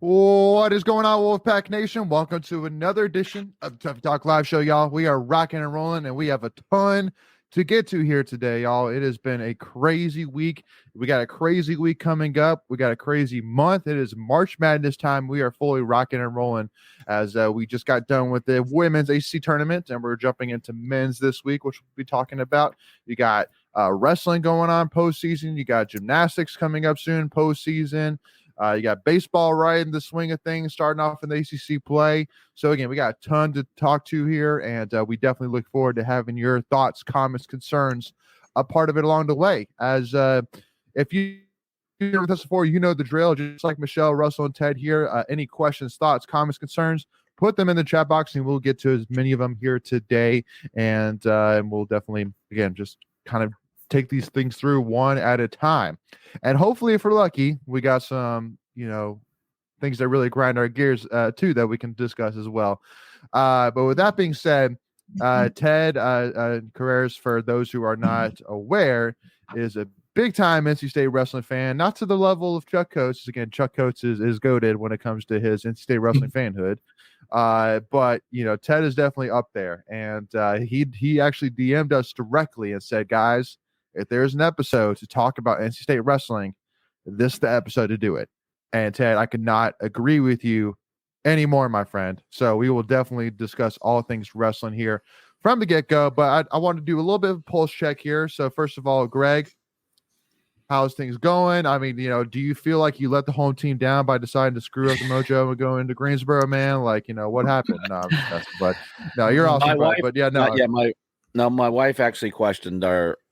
What is going on, Wolfpack Nation? Welcome to another edition of Tuffy Talk Live Show, y'all. We are rocking and rolling, and we have a ton to get to here today, y'all. It has been a crazy week. We got a crazy week coming up. We got a crazy month. It is March Madness time. We are fully rocking and rolling as we just got done with the women's ACC tournament, and we're jumping into men's this week, which we'll be talking about. You got wrestling going on postseason. You got gymnastics coming up soon postseason. You got baseball right in the swing of things, starting off in the ACC play. So, again, we got a ton to talk to here, and we definitely look forward to having your thoughts, comments, concerns, a part of it along the way. As if you're with us before, you know the drill, just like Michelle, Russell, and Ted here. Any questions, thoughts, comments, concerns, put them in the chat box, and we'll get to as many of them here today. And we'll definitely, again, just kind of take these things through one at a time. And hopefully, if we're lucky, we got some, things that really grind our gears too that we can discuss as well. But with that being said, Ted Carreras, for those who are not aware, is a big time NC State wrestling fan, not to the level of Chuck Coates. Again, Chuck Coates is goated when it comes to his NC State wrestling fanhood. But Ted is definitely up there, and he actually DM'd us directly and said, guys, if there's an episode to talk about NC State wrestling, this is the episode to do it. And Ted, I could not agree with you anymore, my friend. So we will definitely discuss all things wrestling here from the get-go. But I want to do a little bit of a pulse check here. So first of all, Greg, how's things going? I mean, do you feel like you let the home team down by deciding to screw up the mojo and go into Greensboro, man? Like, what happened? No, I'm just messing, but no, you're awesome, bro. But yeah, no. No, my wife actually questioned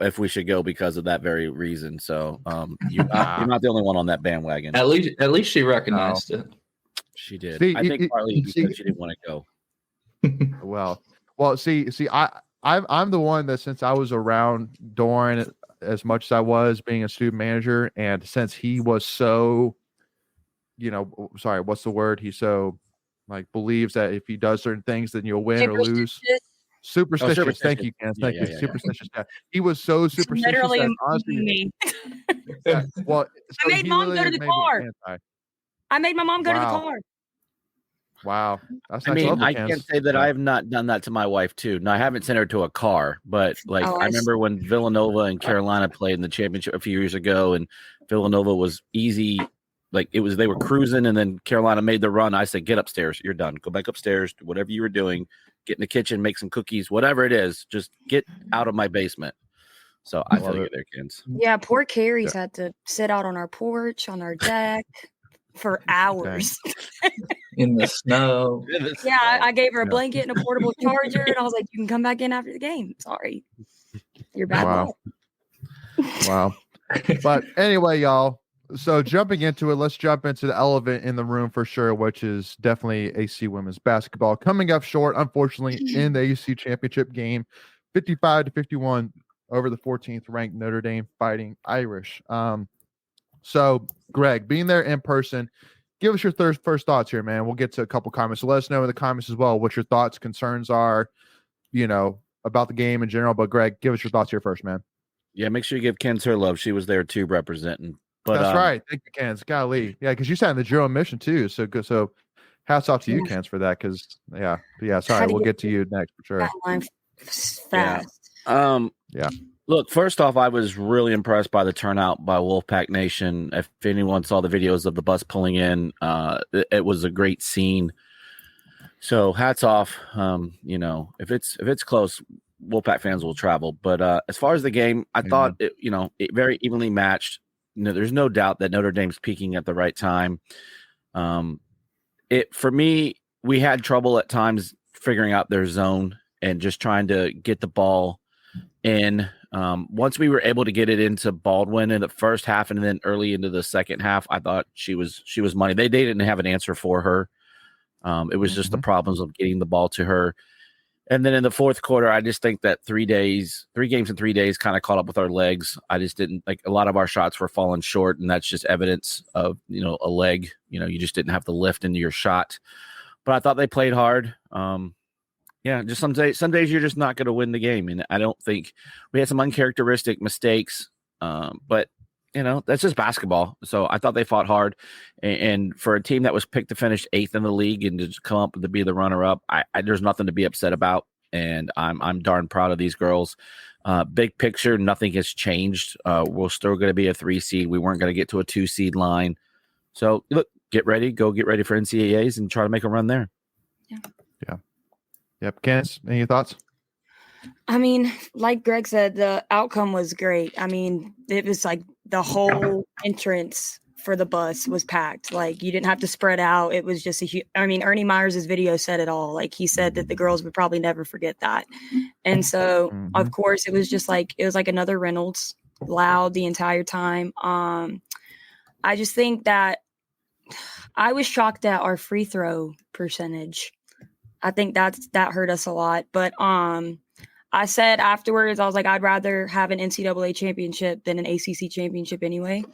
if we should go because of that very reason. So you're not the only one on that bandwagon. At least she recognized it. She did. See, I think partly because she didn't want to go. Well, see, I'm the one that, since I was around Doran as much as I was being a student manager, and since he was so, sorry, what's the word? He's so believes that if he does certain things, then you'll win or lose. Superstitious. Superstitious. Thank you, Ken. Thank you. Superstitious. Yeah. He was so superstitious. Literally that, honestly, me. Yeah, well, I made mom go to the car. I made my mom go to the car. Wow. That's I can't say that I have not done that to my wife too. No, I haven't sent her to a car, but I remember when Villanova and Carolina played in the championship a few years ago, and Villanova was easy. They were cruising, and then Carolina made the run. I said, get upstairs. You're done. Go back upstairs. Do whatever you were doing. Get in the kitchen, make some cookies, whatever it is. Just get out of my basement. So I feel you there, kids. Yeah, poor Carrie's had to sit out on our porch, on our deck for hours. In the snow. Yeah, I gave her a blanket and a portable charger, and I was like, you can come back in after the game. Sorry. You're bad. Wow. But anyway, y'all. So jumping into it, let's jump into the elephant in the room for sure, which is definitely AC women's basketball coming up short, unfortunately, in the AC championship game, 55-51 over the 14th ranked Notre Dame Fighting Irish. So Greg, being there in person, give us your first thoughts here, man. We'll get to a couple comments. So let us know in the comments as well what your thoughts, concerns are, about the game in general. But Greg, give us your thoughts here first, man. Yeah, make sure you give Ken her love. She was there too, representing. But, that's right. Thank you, Kens. Golly. Yeah, because you sat in the drill mission too. So good. So hats off to you, Kens, for that. Because sorry, we'll get to you next for sure. Fast. Yeah. Look, first off, I was really impressed by the turnout by Wolfpack Nation. If anyone saw the videos of the bus pulling in, it was a great scene. So hats off. If it's close, Wolfpack fans will travel. But as far as the game, I thought it very evenly matched. There's no doubt that Notre Dame's peaking at the right time. For me, we had trouble at times figuring out their zone and just trying to get the ball in. Once we were able to get it into Baldwin in the first half and then early into the second half, I thought she was money. They didn't have an answer for her. It was just the problems of getting the ball to her. And then in the fourth quarter, I just think that 3 games in 3 days kind of caught up with our legs. I just didn't a lot of our shots were falling short, and that's just evidence of, a leg, you just didn't have the lift into your shot. But I thought they played hard. Just some days you're just not going to win the game. And I don't think we had some uncharacteristic mistakes. But that's just basketball. So I thought they fought hard, and for a team that was picked to finish 8th in the league and to just come up to be the runner-up, there's nothing to be upset about, and I'm darn proud of these girls. Big picture, nothing has changed. We're still going to be a 3 seed. We weren't going to get to a 2 seed line. So look, get ready for NCAAs and try to make a run there. Yeah. Yep. Candace, any thoughts? I mean, like Greg said, the outcome was great. I mean, it was like the whole entrance for the bus was packed. Like, you didn't have to spread out. It was just Ernie Myers' video said it all. Like, he said that the girls would probably never forget that. And so, of course, it was like another Reynolds, loud the entire time. I just think that I was shocked at our free throw percentage. I think that hurt us a lot. But I said afterwards, I was like, I'd rather have an NCAA championship than an ACC championship anyway.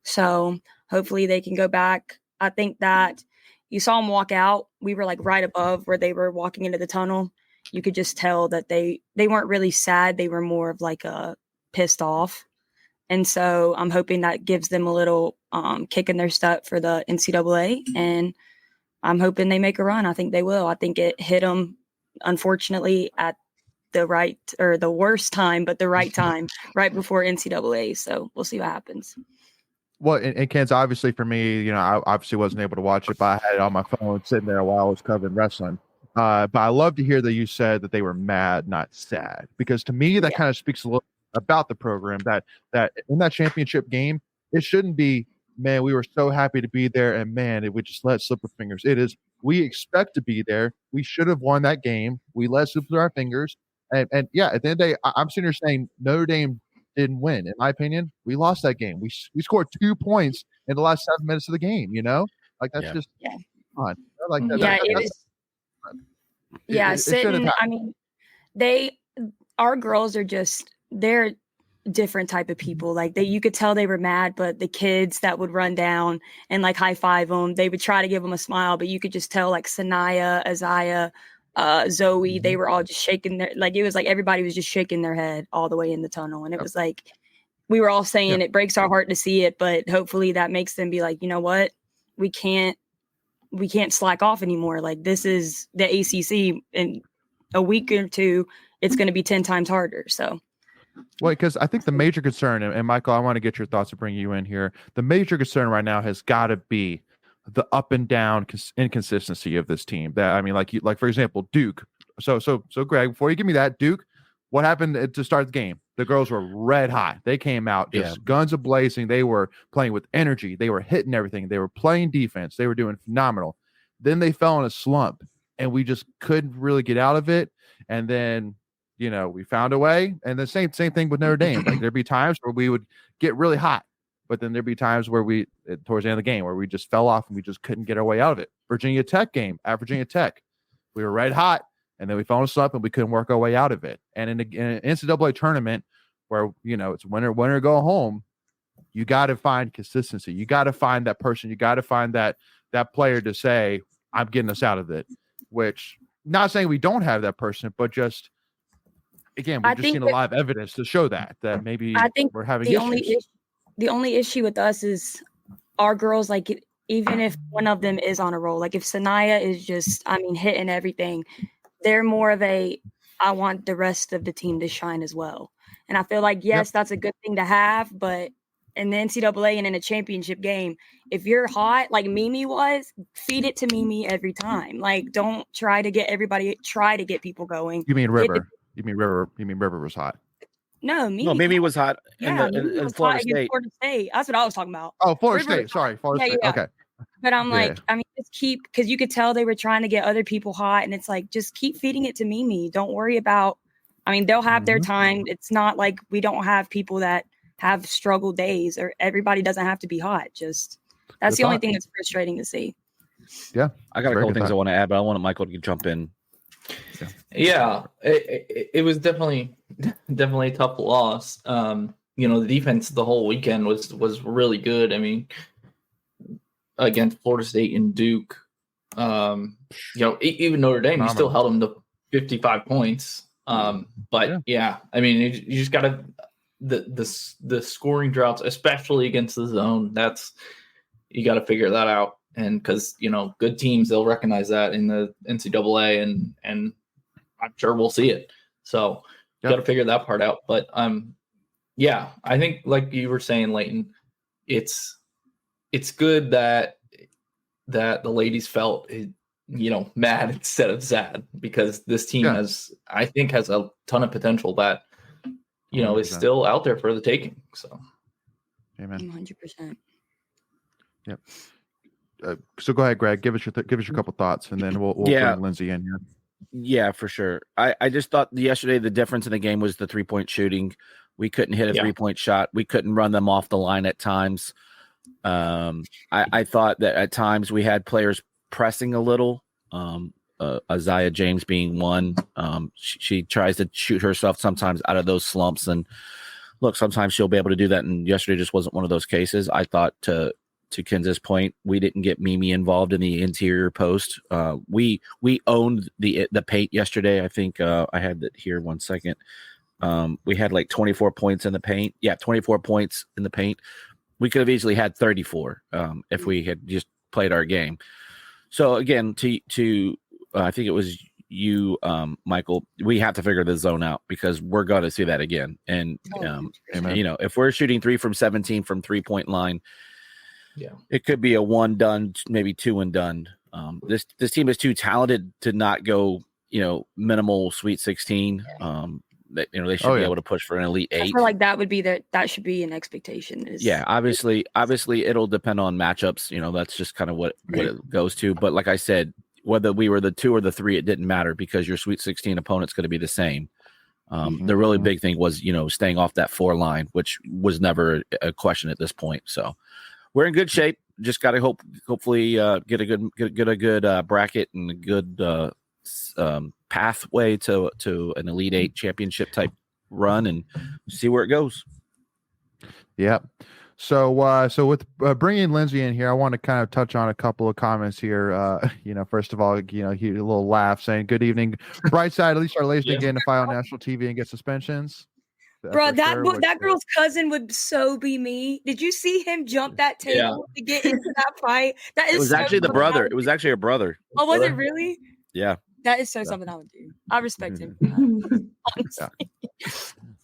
So hopefully they can go back. I think that you saw them walk out. We were like right above where they were walking into the tunnel. You could just tell that they weren't really sad. They were more of like pissed off. And so I'm hoping that gives them a little kick in their step for the NCAA. And I'm hoping they make a run. I think they will. I think it hit them, unfortunately, at the worst time, but the right time, right before NCAA. So we'll see what happens. Well, and Kansas, obviously for me, I obviously wasn't able to watch it, but I had it on my phone sitting there while I was covering wrestling. But I love to hear that you said that they were mad, not sad, because to me that kind of speaks a little about the program. That in that championship game, it shouldn't be, man, we were so happy to be there, and man, it would just let slip our fingers. It is, we expect to be there. We should have won that game. We let slip through our fingers. And yeah, at the end of the day, I'm sitting here saying Notre Dame didn't win. In my opinion, we lost that game. We scored 2 points in the last 7 minutes of the game. Like that's just fun. Like that, sitting. I mean, our girls are they're different type of people. Like you could tell they were mad, but the kids that would run down and like high five them, they would try to give them a smile, but you could just tell like Sanaya, Isaiah, Zoe, they were all just shaking it was like everybody was just shaking their head all the way in the tunnel. And it was like, we were all saying it breaks our heart to see it, but hopefully that makes them be like, you know what? We can't slack off anymore. Like, this is the ACC. In a week or two, it's going to be 10 times harder. So. Well, because I think the major concern, and Michael, I want to get your thoughts to bring you in here. The major concern right now has got to be the up and down inconsistency of this team. That, I mean, like for example, Duke. So Greg, before you give me that, Duke, what happened to start the game? The girls were red hot. They came out just guns a blazing. They were playing with energy. They were hitting everything. They were playing defense. They were doing phenomenal. Then they fell in a slump, and we just couldn't really get out of it. And then, we found a way. And the same thing with Notre Dame. Like, there'd be times where we would get really hot, but then there'd be times where towards the end of the game, where we just fell off and we just couldn't get our way out of it. Virginia Tech game at Virginia Tech, we were red hot, and then we fell in a slump and we couldn't work our way out of it. And in an NCAA tournament where, it's winner go home, you got to find consistency. You got to find that person. You got to find that player to say, I'm getting us out of it, which, not saying we don't have that person, but just, again, we've just seen a lot of evidence to show that maybe I think we're having issues. The only issue with us is our girls, like, even if one of them is on a roll, like if Sanaya is just, hitting everything, they're more of I want the rest of the team to shine as well. And I feel like, yes, that's a good thing to have, but in the NCAA and in a championship game, if you're hot, like Mimi was, feed it to Mimi every time. Like, don't try to get people going. You mean River? You mean River was hot? No, Mimi. No, Mimi was hot in Florida State. That's what I was talking about. Oh, Florida State. Sorry, Florida State. Okay. But I'm just keep, because you could tell they were trying to get other people hot, and it's like, just keep feeding it to Mimi. Don't worry about. They'll have their time. It's not like we don't have people that have struggle days, or everybody doesn't have to be hot. Just that's the only thing that's frustrating to see. Yeah, I got a couple things I want to add, but I want Michael to jump in. Yeah, it was definitely a tough loss. The defense the whole weekend was really good. Against Florida State and Duke, even Notre Dame, you still held them to 55 points. You just gotta. the scoring droughts, especially against the zone, you got to figure that out. And because good teams, they'll recognize that in the NCAA, and I'm sure we'll see it. So got to figure that part out. But yeah, I think like you were saying, Leighton, it's good that the ladies felt mad instead of sad, because this team has a ton of potential that is still out there for the taking. So, amen. 100%. Yep. So go ahead, Greg. Give us your couple thoughts, and then we'll bring Lindsay in here. Yeah, for sure. I just thought yesterday the difference in the game was the 3-point shooting. We couldn't hit a 3-point shot. We couldn't run them off the line at times. I thought that at times we had players pressing a little. Isaiah James being one. She tries to shoot herself sometimes out of those slumps, and look, sometimes she'll be able to do that. And yesterday just wasn't one of those cases. I thought to Kenza's point, we didn't get Mimi involved in the interior post. We owned the paint yesterday. I think I had that here 1 second. We had like 24 points in the paint. Yeah, 24 points in the paint. We could have easily had 34 if we had just played our game. So again, to I think it was you, Michael, we have to figure the zone out, because we're going to see that again. And if we're shooting 3 from 17 from 3-point line, it could be a 1 done, maybe 2 and done. This team is too talented to not go, minimal Sweet 16. They should be able to push for an Elite 8. I feel like that should be an expectation. Obviously it'll depend on matchups. That's just kind of what it goes to. But like I said, whether we were the 2 or the 3, it didn't matter, because your Sweet 16 opponent's going to be the same. The really big thing was, staying off that 4 line, which was never a question at this point. So we're in good shape. Just got to hopefully get a good bracket and a good pathway to an Elite 8 championship type run, and see where it goes. Yeah. So with bringing Lindsay in here, I want to kind of touch on a couple of comments here. First of all, he a little laugh saying, "Good evening, bright side. At least our ladies didn't get in a fight on national TV and get suspensions." Bro, that girl's cousin would so be me. Did you see him jump that table to get into that fight? That is. It was actually the brother. It was actually her brother. Oh, was it really? Yeah. That is something I would do. I respect him. Honestly.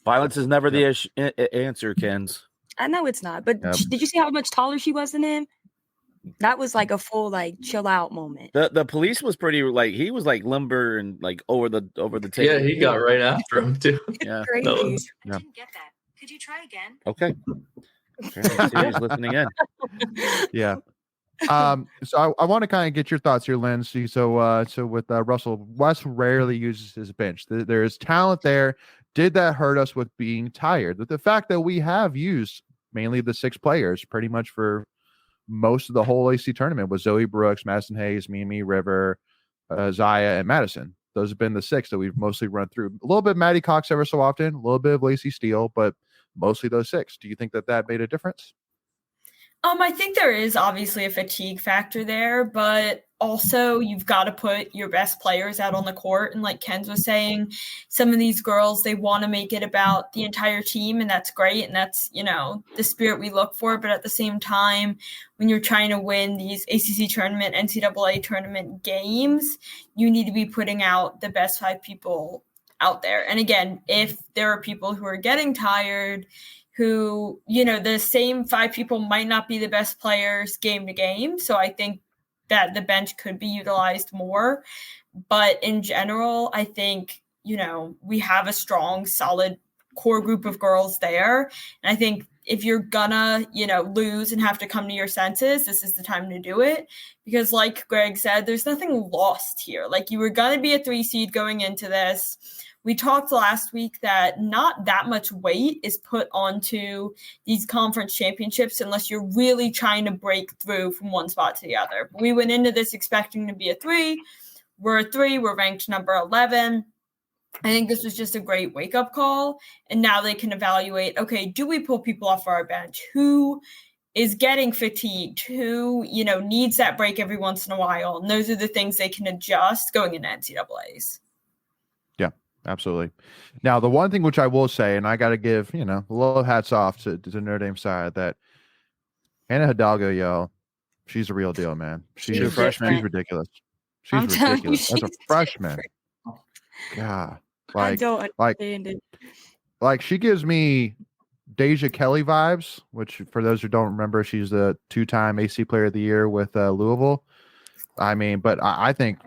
Violence is never the answer, Kens. I know it's not, but did you see how much taller she was than him? That was like a full chill out moment. The police was pretty he was limber and over the table. Yeah, he got right after him too. Yeah, crazy. I didn't get that. Could you try again? Okay. He's listening in. Yeah. So I want to kind of get your thoughts here, Lindsay. So with Russell, Wes rarely uses his bench. There is talent there. Did that hurt us with being tired? With the fact that we have used mainly the 6 players pretty much for most of the whole AC tournament, with Zoe Brooks, Madison Hayes, Mimi, River, Zaya, and Madison. Those have been the 6 that we've mostly run through. A little bit Maddie Cox ever so often, a little bit of Lacey Steele, but mostly those 6. Do you think that made a difference? I think there is obviously a fatigue factor there, but also you've got to put your best players out on the court. And like Ken's was saying, some of these girls, they want to make it about the entire team, and that's great. And that's, the spirit we look for. But at the same time, when you're trying to win these ACC tournament, NCAA tournament games, you need to be putting out the best 5 people out there. And again, if there are people who are getting tired, who, the same 5 people might not be the best players game to game. So I think that the bench could be utilized more. But in general, I think, we have a strong, solid core group of girls there. And I think if you're gonna, lose and have to come to your senses, this is the time to do it. Because like Greg said, there's nothing lost here. You were going to be a 3 seed going into this. We talked last week that not that much weight is put onto these conference championships unless you're really trying to break through from one spot to the other. We went into this expecting to be a 3. We're a 3. We're ranked number 11. I think this was just a great wake-up call. And now they can evaluate, okay, do we pull people off our bench? Who is getting fatigued? Who, needs that break every once in a while? And those are the things they can adjust going into NCAAs. Yeah. Absolutely. Now, the one thing which I will say, and I got to give, a little hats off to Notre Dame side, that Hannah Hidalgo, y'all, she's a real deal, man. She's a freshman. She's ridiculous. She's I'm telling you, ridiculous. As a she's freshman, different. God, I don't like, understand it. like she gives me Deja Kelly vibes, which for those who don't remember, she's the 2-time AC Player of the Year with Louisville. I mean, but I think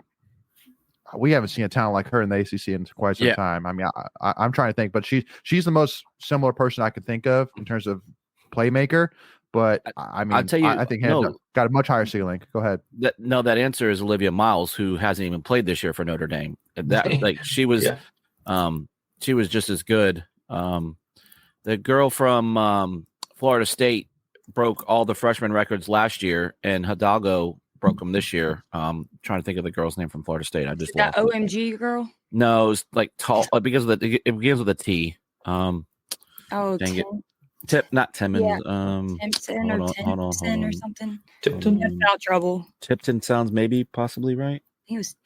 we haven't seen a talent like her in the ACC in quite some time. I mean, I'm trying to think, but she's the most similar person I could think of in terms of playmaker. But I mean, I'll tell you, I think Hannah got a much higher ceiling. Go ahead. That answer is Olivia Miles, who hasn't even played this year for Notre Dame. That like she was, she was just as good. The girl from Florida State broke all the freshman records last year, and Hidalgo broke them this year. Trying to think of the girl's name from Florida State. I just That lost OMG girl. No, it's like tall because of it begins with a T. Oh, dang it. Not Timmons. Timpson or Timpson or something. Tipton. That's out trouble. Tipton sounds maybe possibly right. He was.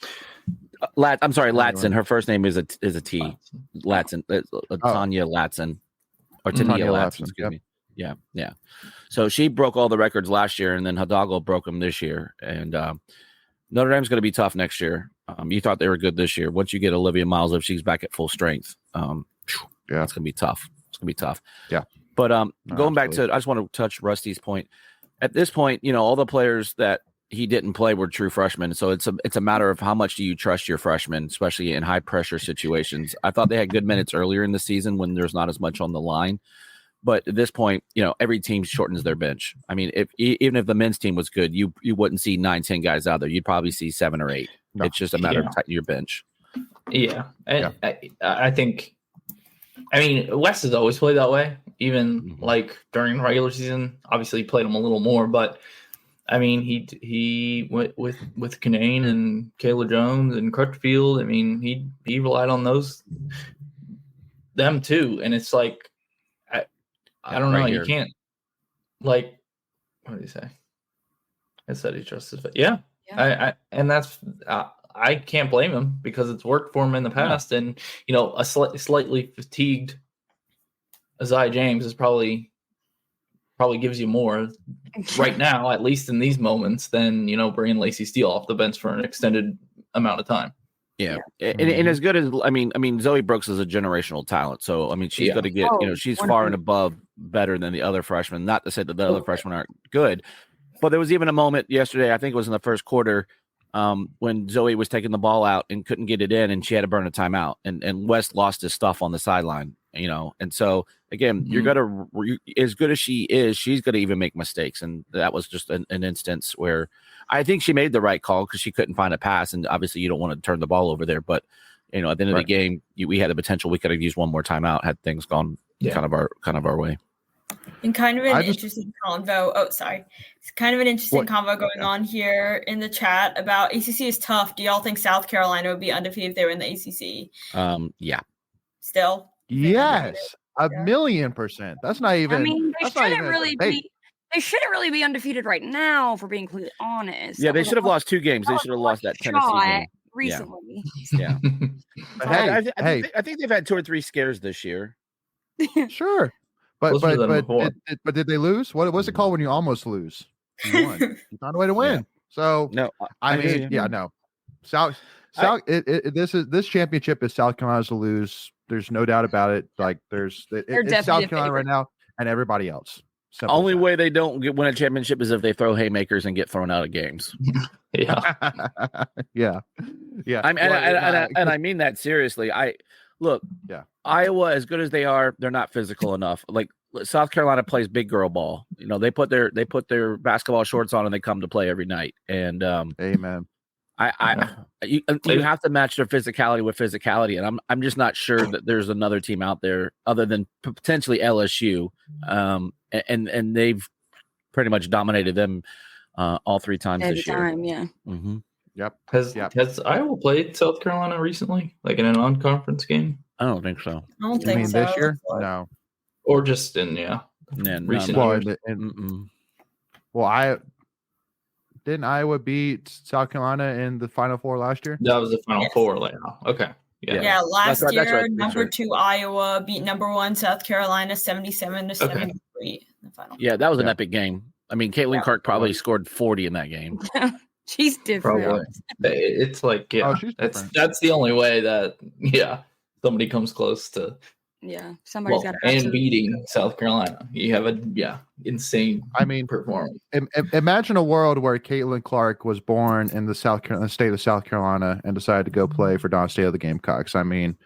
I'm sorry, Latson. Her first name is a T. Latson. Tanya Latson. Or Tanya Latson, excuse me. Yeah. So she broke all the records last year, and then Hidalgo broke them this year. And Notre Dame's going to be tough next year. You thought they were good this year. Once you get Olivia Miles, if she's back at full strength, it's going to be tough. It's going to be tough. Yeah. But going back to, I just want to touch Rusty's point. At this point, all the players that he didn't play were true freshmen. So it's a matter of how much do you trust your freshmen, especially in high pressure situations. I thought they had good minutes earlier in the season when there's not as much on the line. But at this point, every team shortens their bench. I mean, even if the men's team was good, you wouldn't see 9-10 guys out there. You'd probably see 7 or 8. No. It's just a matter of tightening your bench. Yeah. And I think, West has always played that way, even like during the regular season. Obviously, he played them a little more, but he went with Kanane and Kayla Jones and Crutchfield. He relied on them too. And it's like, I don't know. You can't, like, what did he say? I said he trusted it. Yeah. And that's, I can't blame him because it's worked for him in the past. And, a slightly fatigued Isaiah James is probably gives you more right now, at least in these moments, than, bringing Lacey Steele off the bench for an extended amount of time. Yeah. And as good as, Zoe Brooks is a generational talent. So, she's going to get, she's far and above better than the other freshmen. Not to say that the other freshmen aren't good, but there was even a moment yesterday, I think it was in the first quarter, when Zoe was taking the ball out and couldn't get it in and she had to burn a timeout and West lost his stuff on the sideline, and so again, you're going to, as good as she is, she's going to even make mistakes. And that was just an instance where I think she made the right call because she couldn't find a pass. And obviously you don't want to turn the ball over there, but at the end of the game, we had the potential. We could have used one more timeout had things gone kind of our way. And kind of an interesting convo. Oh, sorry. It's kind of an interesting convo going on here in the chat about ACC is tough. Do y'all think South Carolina would be undefeated if they were in the ACC? Yeah. Still? Yes. 1,000,000%. That's not even. They shouldn't really be. They shouldn't really be undefeated right now, for being completely honest. Yeah, they should have lost 2 games. They should have lost that Tennessee game recently. Yeah. I think they've had 2 or 3 scares this year. Sure. But did they lose? What's it called when you almost lose? You won. You found a way to win. Yeah. So no, no. This championship is South Carolina's to lose. There's no doubt about it. Like it's South Carolina right now and everybody else. Simple Only way they don't win a championship is if they throw haymakers and get thrown out of games. Yeah. Yeah. I mean that seriously. Iowa, as good as they are, they're not physical enough. Like South Carolina plays big girl ball. They put their basketball shorts on and they come to play every night. And amen. You have to match their physicality with physicality, and I'm just not sure that there's another team out there other than potentially LSU, and they've pretty much dominated them all 3 times this year. Yeah. Mm-hmm. Yep. Has Iowa played South Carolina recently, like in a non-conference game? I don't think so. I don't think so. This year? No. Or just in recent years. Didn't Iowa beat South Carolina in the Final Four last year? That was the Final Four later. Okay. Yeah, last That's year, right. number 2 Iowa beat number 1 South Carolina 77-73 in the final. Yeah, that was an epic game. I mean, Caitlin Clark probably scored 40 in that game. She's different. Probably. It's like, she's that's the only way that somebody comes close to somebody's got and beating South Carolina. You have a insane performance. Imagine a world where Caitlin Clark was born in the state of South Carolina and decided to go play for Don State of the Gamecocks. I mean,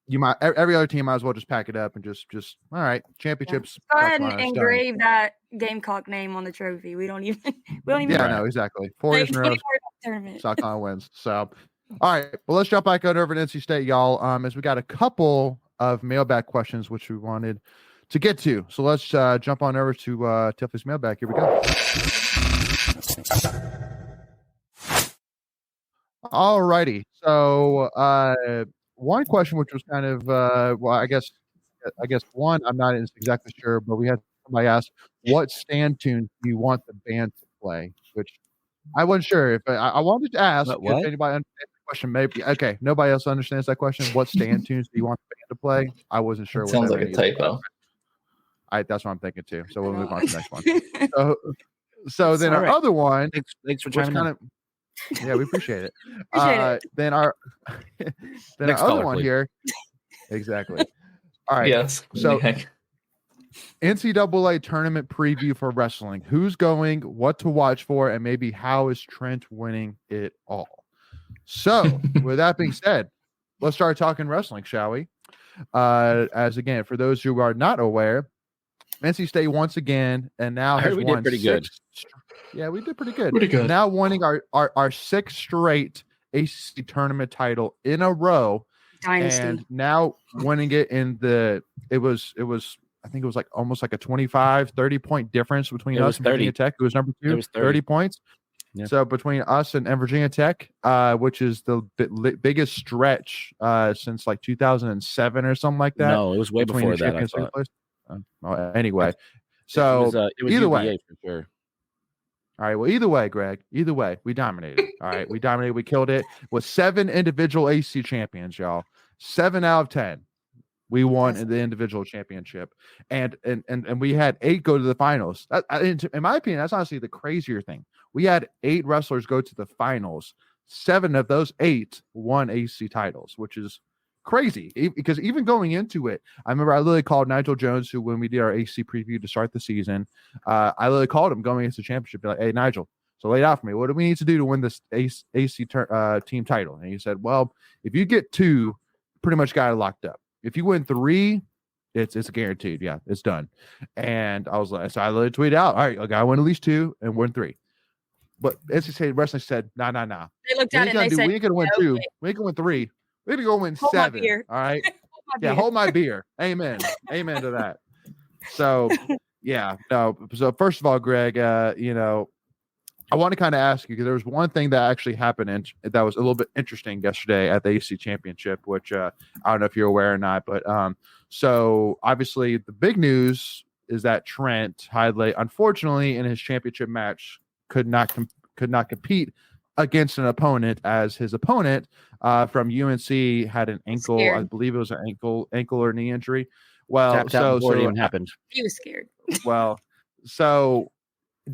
you might every other team might as well just pack it up and just all right, championships. Go ahead and engrave that Gamecock name on the trophy. We don't even no, exactly. 4 years in a row, South Carolina wins. So all right, well, let's jump back over to NC State, y'all. As we got a couple of mailbag questions which we wanted to get to. So let's jump on over to Tuffy's mailbag. Here we go. All righty. So one question which was kind of I guess one, I'm not exactly sure, but we had somebody ask, what stand tune do you want the band to play? Which I wasn't sure if I wanted to ask if anybody understands the question. Maybe okay, nobody else understands that question. What stand tunes do you want the band to play? I wasn't sure. Sounds like a typo. That's what I'm thinking too. So we'll move on to the next one. So then our other one. Thanks for chiming in. Yeah, we appreciate it. Then our other one here. Exactly. All right. Yes. So NCAA tournament preview for wrestling. Who's going, what to watch for, and maybe how is Trent winning it all? So with that being said, let's start talking wrestling, shall we? As again, for those who are not aware, NC State once again, and now has we won did pretty good. Yeah, we did pretty good. Pretty good. Now winning our sixth straight ACC tournament title in a row. Dynasty. And now winning it in it was I think it was like almost like a 25-30 point difference between us and Virginia Tech, who was number 2. It was 30 points. Yeah. So between us and Virginia Tech, which is the biggest stretch since like 2007 or something like that. No, it was way before that. I thought. Well, anyway, so it was either UVA way, for sure. All right. Well, either way, Greg. Either way, we dominated. All right, we dominated. We killed it with 7 individual AC champions, y'all. 7 out of 10. We won in the individual championship, and we had 8 go to the finals. In my opinion, that's honestly the crazier thing. We had 8 wrestlers go to the finals. 7 of those 8 won AC titles, which is crazy. Because even going into it, I remember I literally called Nigel Jones, who when we did our AC preview to start the season, I literally called him going into the championship, be like, "Hey, Nigel, so lay it out for me. What do we need to do to win this AC team title?" And he said, "Well, if you get 2, pretty much got it locked up. If you win 3, it's guaranteed. Yeah, it's done." And I was like, so I literally tweeted out, "All right, I gotta win at least 2 and win 3." But NC State Wrestling said, nah. They looked at it and they said, "We ain't gonna win 2. We ain't gonna win 3. We need to go win 7." All right. Hold my beer. Amen. Amen to that. So yeah, no. So first of all, Greg, I want to kind of ask you, because there was one thing that actually happened that was a little bit interesting yesterday at the AC Championship, which I don't know if you're aware or not, but so obviously the big news is that Trent Hidlay, unfortunately, in his championship match, could not compete against an opponent, as his opponent from UNC had an ankle. Scared. I believe it was an ankle or knee injury. Well, so it even happened. He was scared. Well, so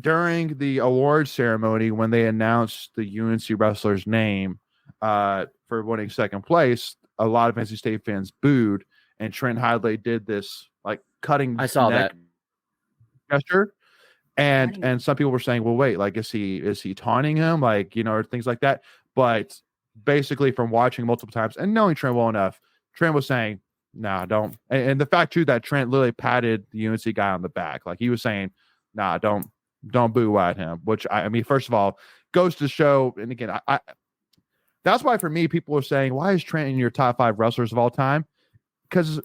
during the award ceremony, when they announced the UNC wrestler's name for winning second place, a lot of NC State fans booed, and Trent Hidlay did this like cutting. I saw that gesture. And some people were saying, well, wait, like, is he taunting him? Like, or things like that. But basically from watching multiple times and knowing Trent well enough, Trent was saying, nah, don't. And the fact too, that Trent literally patted the UNC guy on the back. Like he was saying, nah, don't boo at him, which I mean, first of all, goes to show. And again, I that's why for me, people are saying, why is Trent in your top 5 wrestlers of all time? Because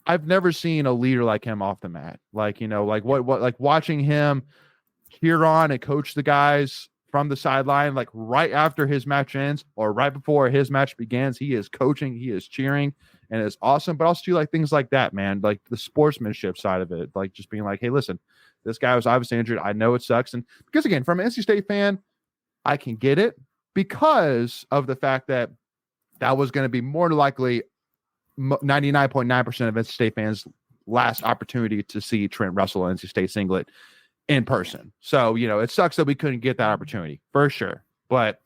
I've never seen a leader like him off the mat. Like, like like watching him cheer on and coach the guys from the sideline, like right after his match ends or right before his match begins, he is coaching, he is cheering, and it's awesome. But also do like things like that, man, like the sportsmanship side of it, like just being like, hey, listen, this guy was obviously injured. I know it sucks. And because again, from an NC State fan, I can get it because of the fact that that was going to be more likely 99.9% of NC State fans' last opportunity to see Trent wrestle an NC State singlet in person. So, it sucks that we couldn't get that opportunity for sure. But,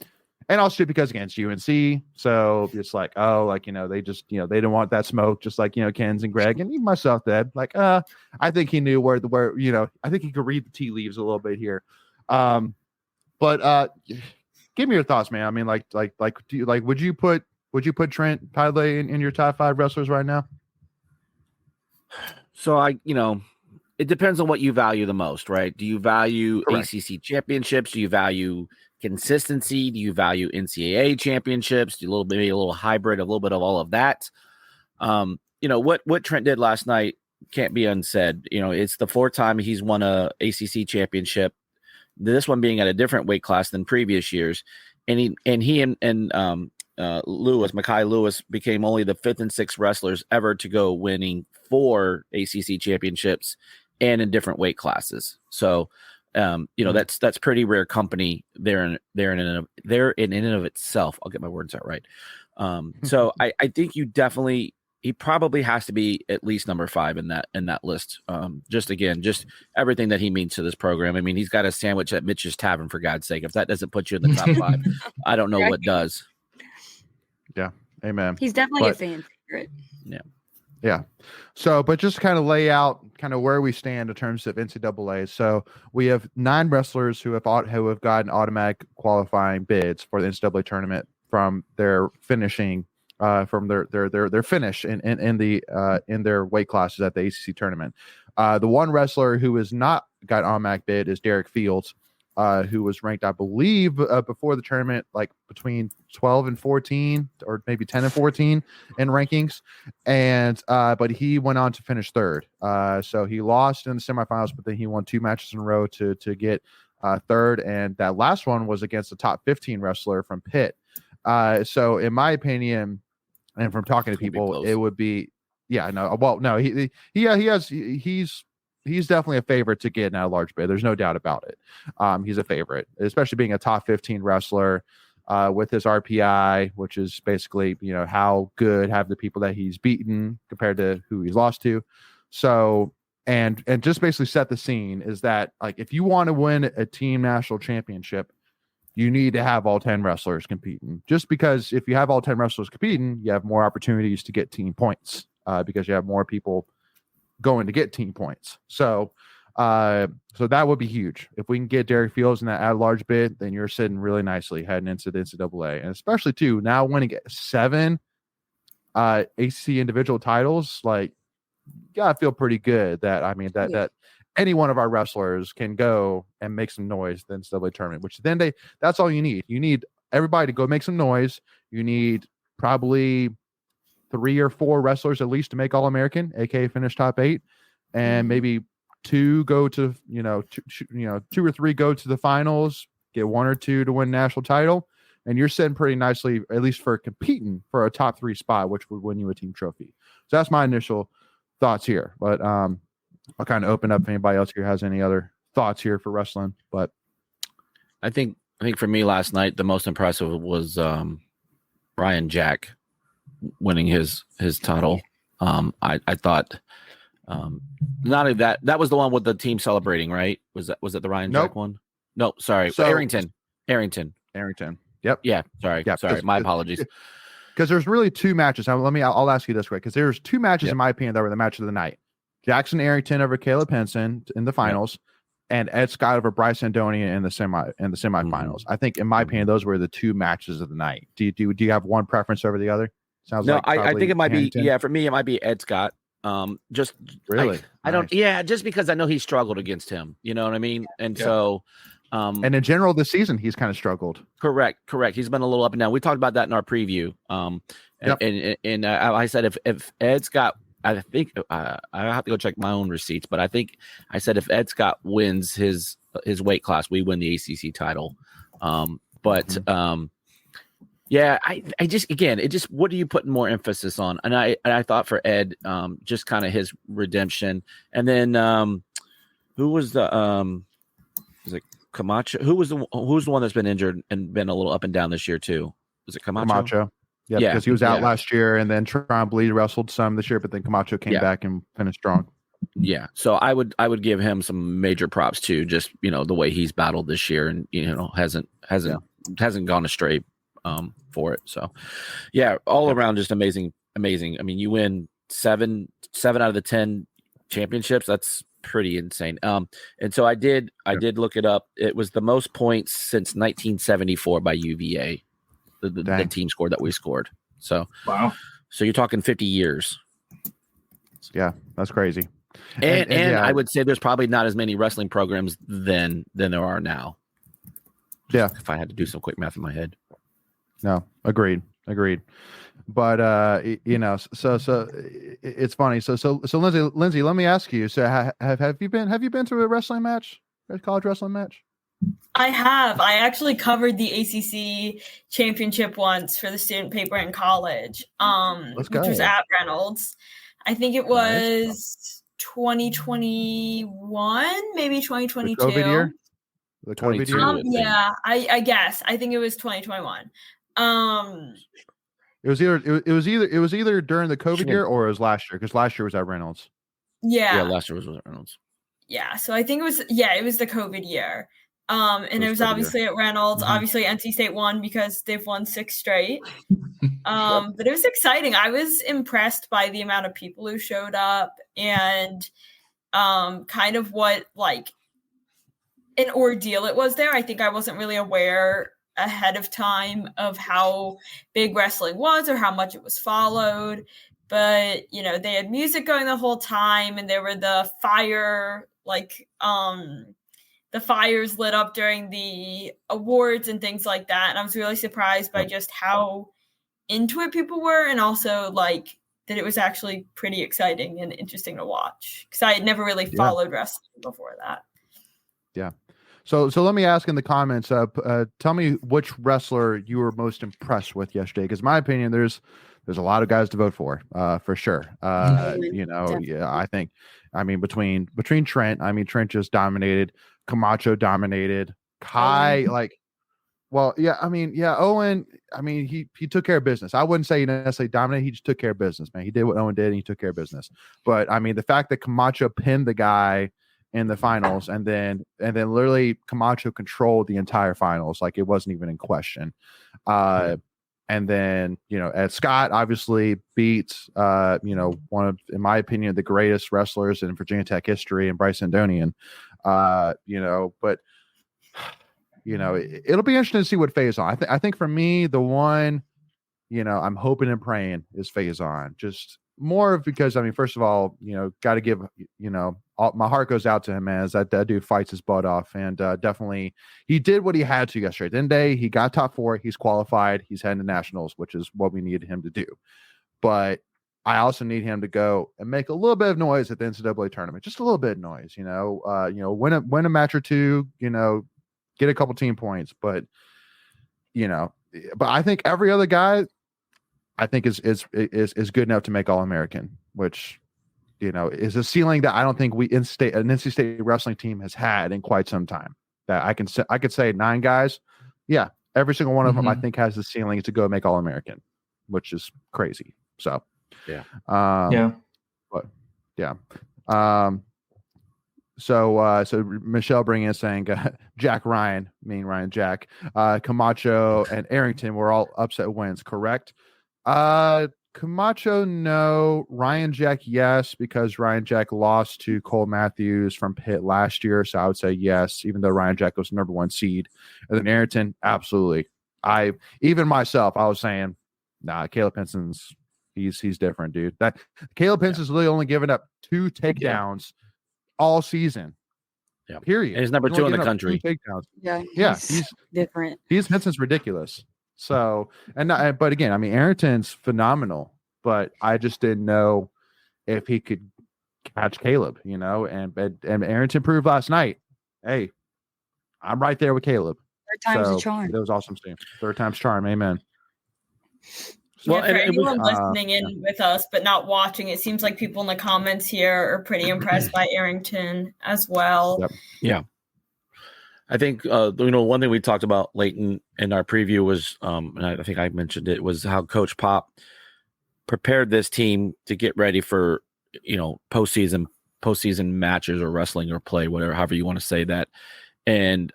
and also because against UNC. So it's like, they just, they didn't want that smoke, just like, Ken's and Greg and even myself did. Like, I think he knew where, I think he could read the tea leaves a little bit here. But give me your thoughts, man. I mean, would you put Trent Tidley in your top 5 wrestlers right now? So it depends on what you value the most, right? Do you value Correct. ACC championships? Do you value consistency? Do you value NCAA championships? Do a little hybrid, a little bit of all of that? What Trent did last night can't be unsaid. It's the 4th time he's won a ACC championship. This one being at a different weight class than previous years, and he and Mekhi Lewis became only the 5th and 6th wrestlers ever to go winning 4 ACC championships and in different weight classes. So, that's pretty rare company there in and of itself. I'll get my words out right. So I think he probably has to be at least number 5 in that list. Just everything that he means to this program. I mean, he's got a sandwich at Mitch's Tavern, for God's sake. If that doesn't put you in the top 5, I don't know what does. Yeah. Amen. He's definitely a fan favorite. Yeah. So, but just kind of lay out kind of where we stand in terms of NCAA. So we have 9 wrestlers who have gotten automatic qualifying bids for the NCAA tournament from their finishing, from their finish in their weight classes at the ACC tournament. The one wrestler who has not got automatic bid is Derek Fields, who was ranked, I believe, before the tournament, like between 12 and 14 or maybe 10 and 14 in rankings. And but he went on to finish 3rd. So he lost in the semifinals, but then he won 2 matches in a row to get 3rd. And that last one was against the top 15 wrestler from Pitt. So in my opinion, and from talking to people, it would be, he's definitely a favorite to get in a large bid. There's no doubt about it. He's a favorite, especially being a top 15 wrestler with his RPI, which is basically, how good have the people that he's beaten compared to who he's lost to. So, and just basically set the scene is that, like, if you want to win a team national championship, you need to have all 10 wrestlers competing. Just because if you have all 10 wrestlers competing, you have more opportunities to get team points because you have more people going to get team points. So that would be huge. If we can get Derek Fields in that at large bid, then you're sitting really nicely heading into the NCAA. And especially too, now winning 7 ACC individual titles, like, you gotta feel pretty good that, I mean, that any one of our wrestlers can go and make some noise in the NCAA tournament, which then that's all you need. You need everybody to go make some noise. You need probably 3 or 4 wrestlers at least to make All-American, aka finish top 8, and maybe 2 go to 2 or 3 go to the finals, get 1 or 2 to win national title, and you're sitting pretty nicely, at least for competing for a top 3 spot, which would win you a team trophy. So that's my initial thoughts here. But I'll kind of open up if anybody else here has any other thoughts here for wrestling. But I think for me last night, the most impressive was Ryan Jack winning his title. I thought not only that was the one with the team celebrating, right? Was it the Ryan Jack one? No, sorry. So, Arrington. Yep. Yeah. Sorry. Yeah, sorry. My apologies. Because there's really 2 matches. I'll ask you this way, because there's 2 matches in my opinion that were the match of the night. Jackson Arrington over Caleb Henson in the finals, and Ed Scott over Bryce Andonia in the semifinals. I think, in my opinion, those were the 2 matches of the night. Do you have one preference over the other? Sounds no, like I think it might Harrington. be. For me, it might be Ed Scott. Just really, I don't. Yeah, just because I know he struggled against him. You know what I mean? And so, and in general, this season he's kind of struggled. Correct. He's been a little up and down. We talked about that in our preview. And I said if Ed Scott, I think I have to go check my own receipts, but I think I said if Ed Scott wins his weight class, we win the ACC title. Yeah, I just, again, it just, what are you putting more emphasis on? And I thought for Ed, just kind of his redemption. And then who was the was it Camacho? Who's the one that's been injured and been a little up and down this year too? Was it Camacho? Yeah, Yeah, because he was out yeah. last year, and then Trombley wrestled some this year, but then Camacho came Yeah. back and finished strong. Yeah, so I would give him some major props too. Just the way he's battled this year, and hasn't gone astray for it. So yeah, all around just amazing. I mean, you win seven out of the 10 championships. That's pretty insane. And so I did look it up. It was the most points since 1974 by UVA. The team score that we scored. So Wow. So you're talking 50 years. Yeah, that's crazy. And I would say there's probably not as many wrestling programs than there are now. Yeah. If I had to do some quick math in my head. No, agreed. But so it's funny. So Lindsay, let me ask you. So have you been to a wrestling match, a college wrestling match? I have. I actually covered the ACC championship once for the student paper in college, which was at Reynolds. I think it was 2021, maybe 2022. The COVID year? The COVID year? Yeah, I guess. I think it was 2021. It was either during the COVID year or it was last year, because last year was at Reynolds. Yeah. Yeah, last year was at Reynolds. Yeah, so I think it was the COVID year. And it was obviously at Reynolds. Mm-hmm. Obviously, NC State won because they've won 6 straight. But it was exciting. I was impressed by the amount of people who showed up and kind of what an ordeal it was there. I think I wasn't really aware ahead of time of how big wrestling was or how much it was followed. But, they had music going the whole time, and there were the fire, the fires lit up during the awards and things like that. And I was really surprised by just how into it people were, and also that it was actually pretty exciting and interesting to watch, because I had never really followed wrestling before that. Yeah. So let me ask in the comments, tell me which wrestler you were most impressed with yesterday, because my opinion, there's a lot of guys to vote for sure. I think, between Trent, Trent just dominated. Camacho dominated. Kai, Owen, he took care of business. I wouldn't say he necessarily dominated. He just took care of business, man. He did what Owen did, and he took care of business. But the fact that Camacho pinned the guy in the finals, and then literally Camacho controlled the entire finals, it wasn't even in question. And then, Ed Scott obviously beat, one of, in my opinion, the greatest wrestlers in Virginia Tech history, and Bryce Sandonian. But it'll be interesting to see what Faison. I think for me, the one, I'm hoping and praying is Faison. Just more because, first of all, got to give, my heart goes out to him, man, as that dude fights his butt off. And definitely he did what he had to yesterday. At the end of the day, he got top 4. He's qualified. He's heading to nationals, which is what we needed him to do. But I also need him to go and make a little bit of noise at the NCAA tournament, just a little bit of noise, win a match or two, get a couple team points. But, but I think every other guy, I think is good enough to make All-American, which, is a ceiling that I don't think an NC State wrestling team has had in quite some time. That I could say 9 guys. Yeah. Every single one of them, I think, has the ceiling to go make All-American, which is crazy. So, yeah. But yeah. So Michelle bringing in saying Jack Ryan, Jack, Camacho and Arrington were all upset wins, correct? Camacho, no. Ryan Jack, yes, because Ryan Jack lost to Cole Matthews from Pitt last year. So I would say yes, even though Ryan Jack was number 1 seed. And then Arrington, absolutely. Even myself, I was saying, nah, Caleb Pinson's he's different, dude. That Caleb Pinson's literally only given up 2 takedowns all season. Yeah. Period. And he's number 2 in the country. Yeah. He's different. Pinson's ridiculous. So, but again, Arrington's phenomenal, but I just didn't know if he could catch Caleb, and Arrington proved last night, hey, I'm right there with Caleb. Third time's a charm. That was awesome, Steve. 3rd time's charm. Amen. Well, for anyone listening in with us but not watching, it seems like people in the comments here are pretty impressed by Arrington as well. Yep. Yeah. I think one thing we talked about late in our preview was, and I think I mentioned it, was how Coach Pop prepared this team to get ready for postseason matches or wrestling or play, whatever, however you want to say that. And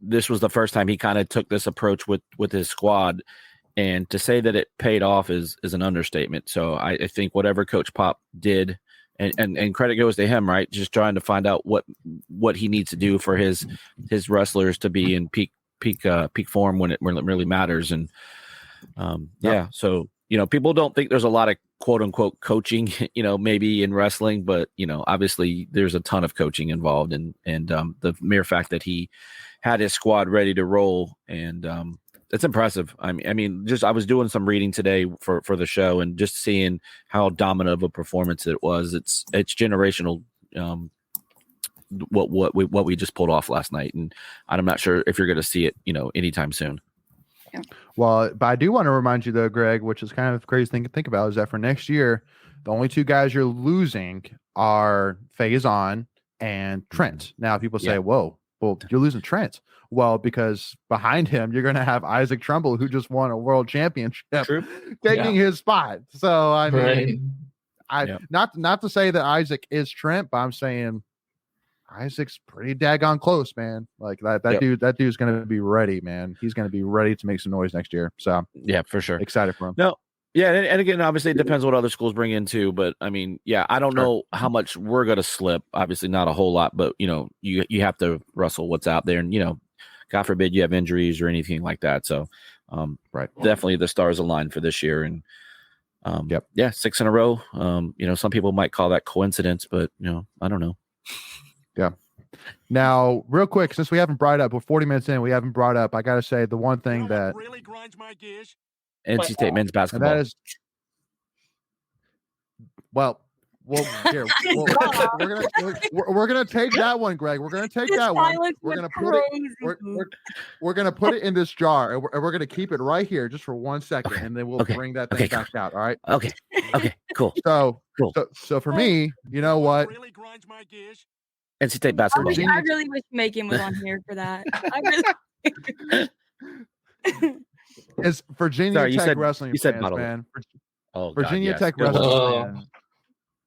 this was the first time he kind of took this approach with his squad, and to say that it paid off is an understatement. So I think whatever Coach Pop did, and credit goes to him, right? Just trying to find out what he needs to do for his wrestlers to be in peak form when it really matters. And so people don't think there's a lot of quote unquote coaching, maybe in wrestling, but obviously there's a ton of coaching involved, and the mere fact that he had his squad ready to roll, and it's impressive. I mean, I was doing some reading today for the show, and just seeing how dominant of a performance it was. It's generational. What we just pulled off last night, and I'm not sure if you're going to see it, anytime soon. Yeah. Well, but I do want to remind you though, Greg, which is kind of a crazy thing to think about, is that for next year, the only two guys you're losing are Faison and Trent. Now people say, whoa, well, you're losing Trent. Well, because behind him, you're going to have Isaac Trumbull, who just won a world championship, taking his spot. So, I mean, not to say that Isaac is Trent, but I'm saying Isaac's pretty daggone close, man. Like that dude's going to be ready, man. He's going to be ready to make some noise next year. So, yeah, for sure. Excited for him. No. Yeah, and again, obviously it depends what other schools bring in too. But I mean, I don't know how much we're going to slip. Obviously, not a whole lot, but you have to wrestle what's out there, and God forbid you have injuries or anything like that. So, definitely the stars align for this year, and 6 in a row. Some people might call that coincidence, but I don't know. Yeah. Now, real quick, since we haven't brought it up, we're 40 minutes in, we haven't brought up. I got to say the one thing that really grinds my gears. NC State men's basketball. That is, well, here, we're gonna take that one, Greg. We're gonna take that one. We're gonna put it. We're gonna put it in this jar, and we're gonna keep it right here just for 1 second, and then we'll bring that thing back out. All right. Okay. Cool. So for me, you know what? Really grinds my gears. NC State basketball. I really wish Macon was on here for that. I really. It's Virginia Tech wrestling fans, man. Virginia Tech wrestling fans.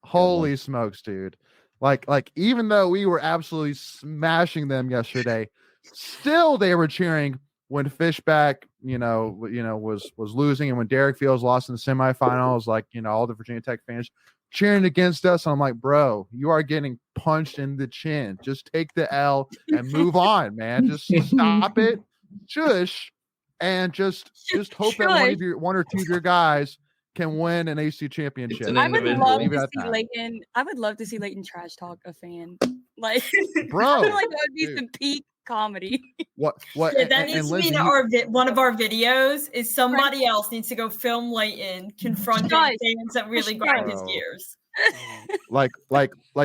Holy smokes, dude. Like even though we were absolutely smashing them yesterday, still they were cheering when Fishback, was losing, and when Derek Fields lost in the semifinals, all the Virginia Tech fans cheering against us. And I'm like, bro, you are getting punched in the chin. Just take the L and move on, man. Just stop it. Shush. And just hope that one or two of your guys can win an AC championship. I would love to see Leighton trash talk a fan. Like, bro, I feel like that would be some peak comedy. What? Yeah, that needs to be one of our videos. Is somebody else needs to go film Leighton confronting fans that really grind his gears. like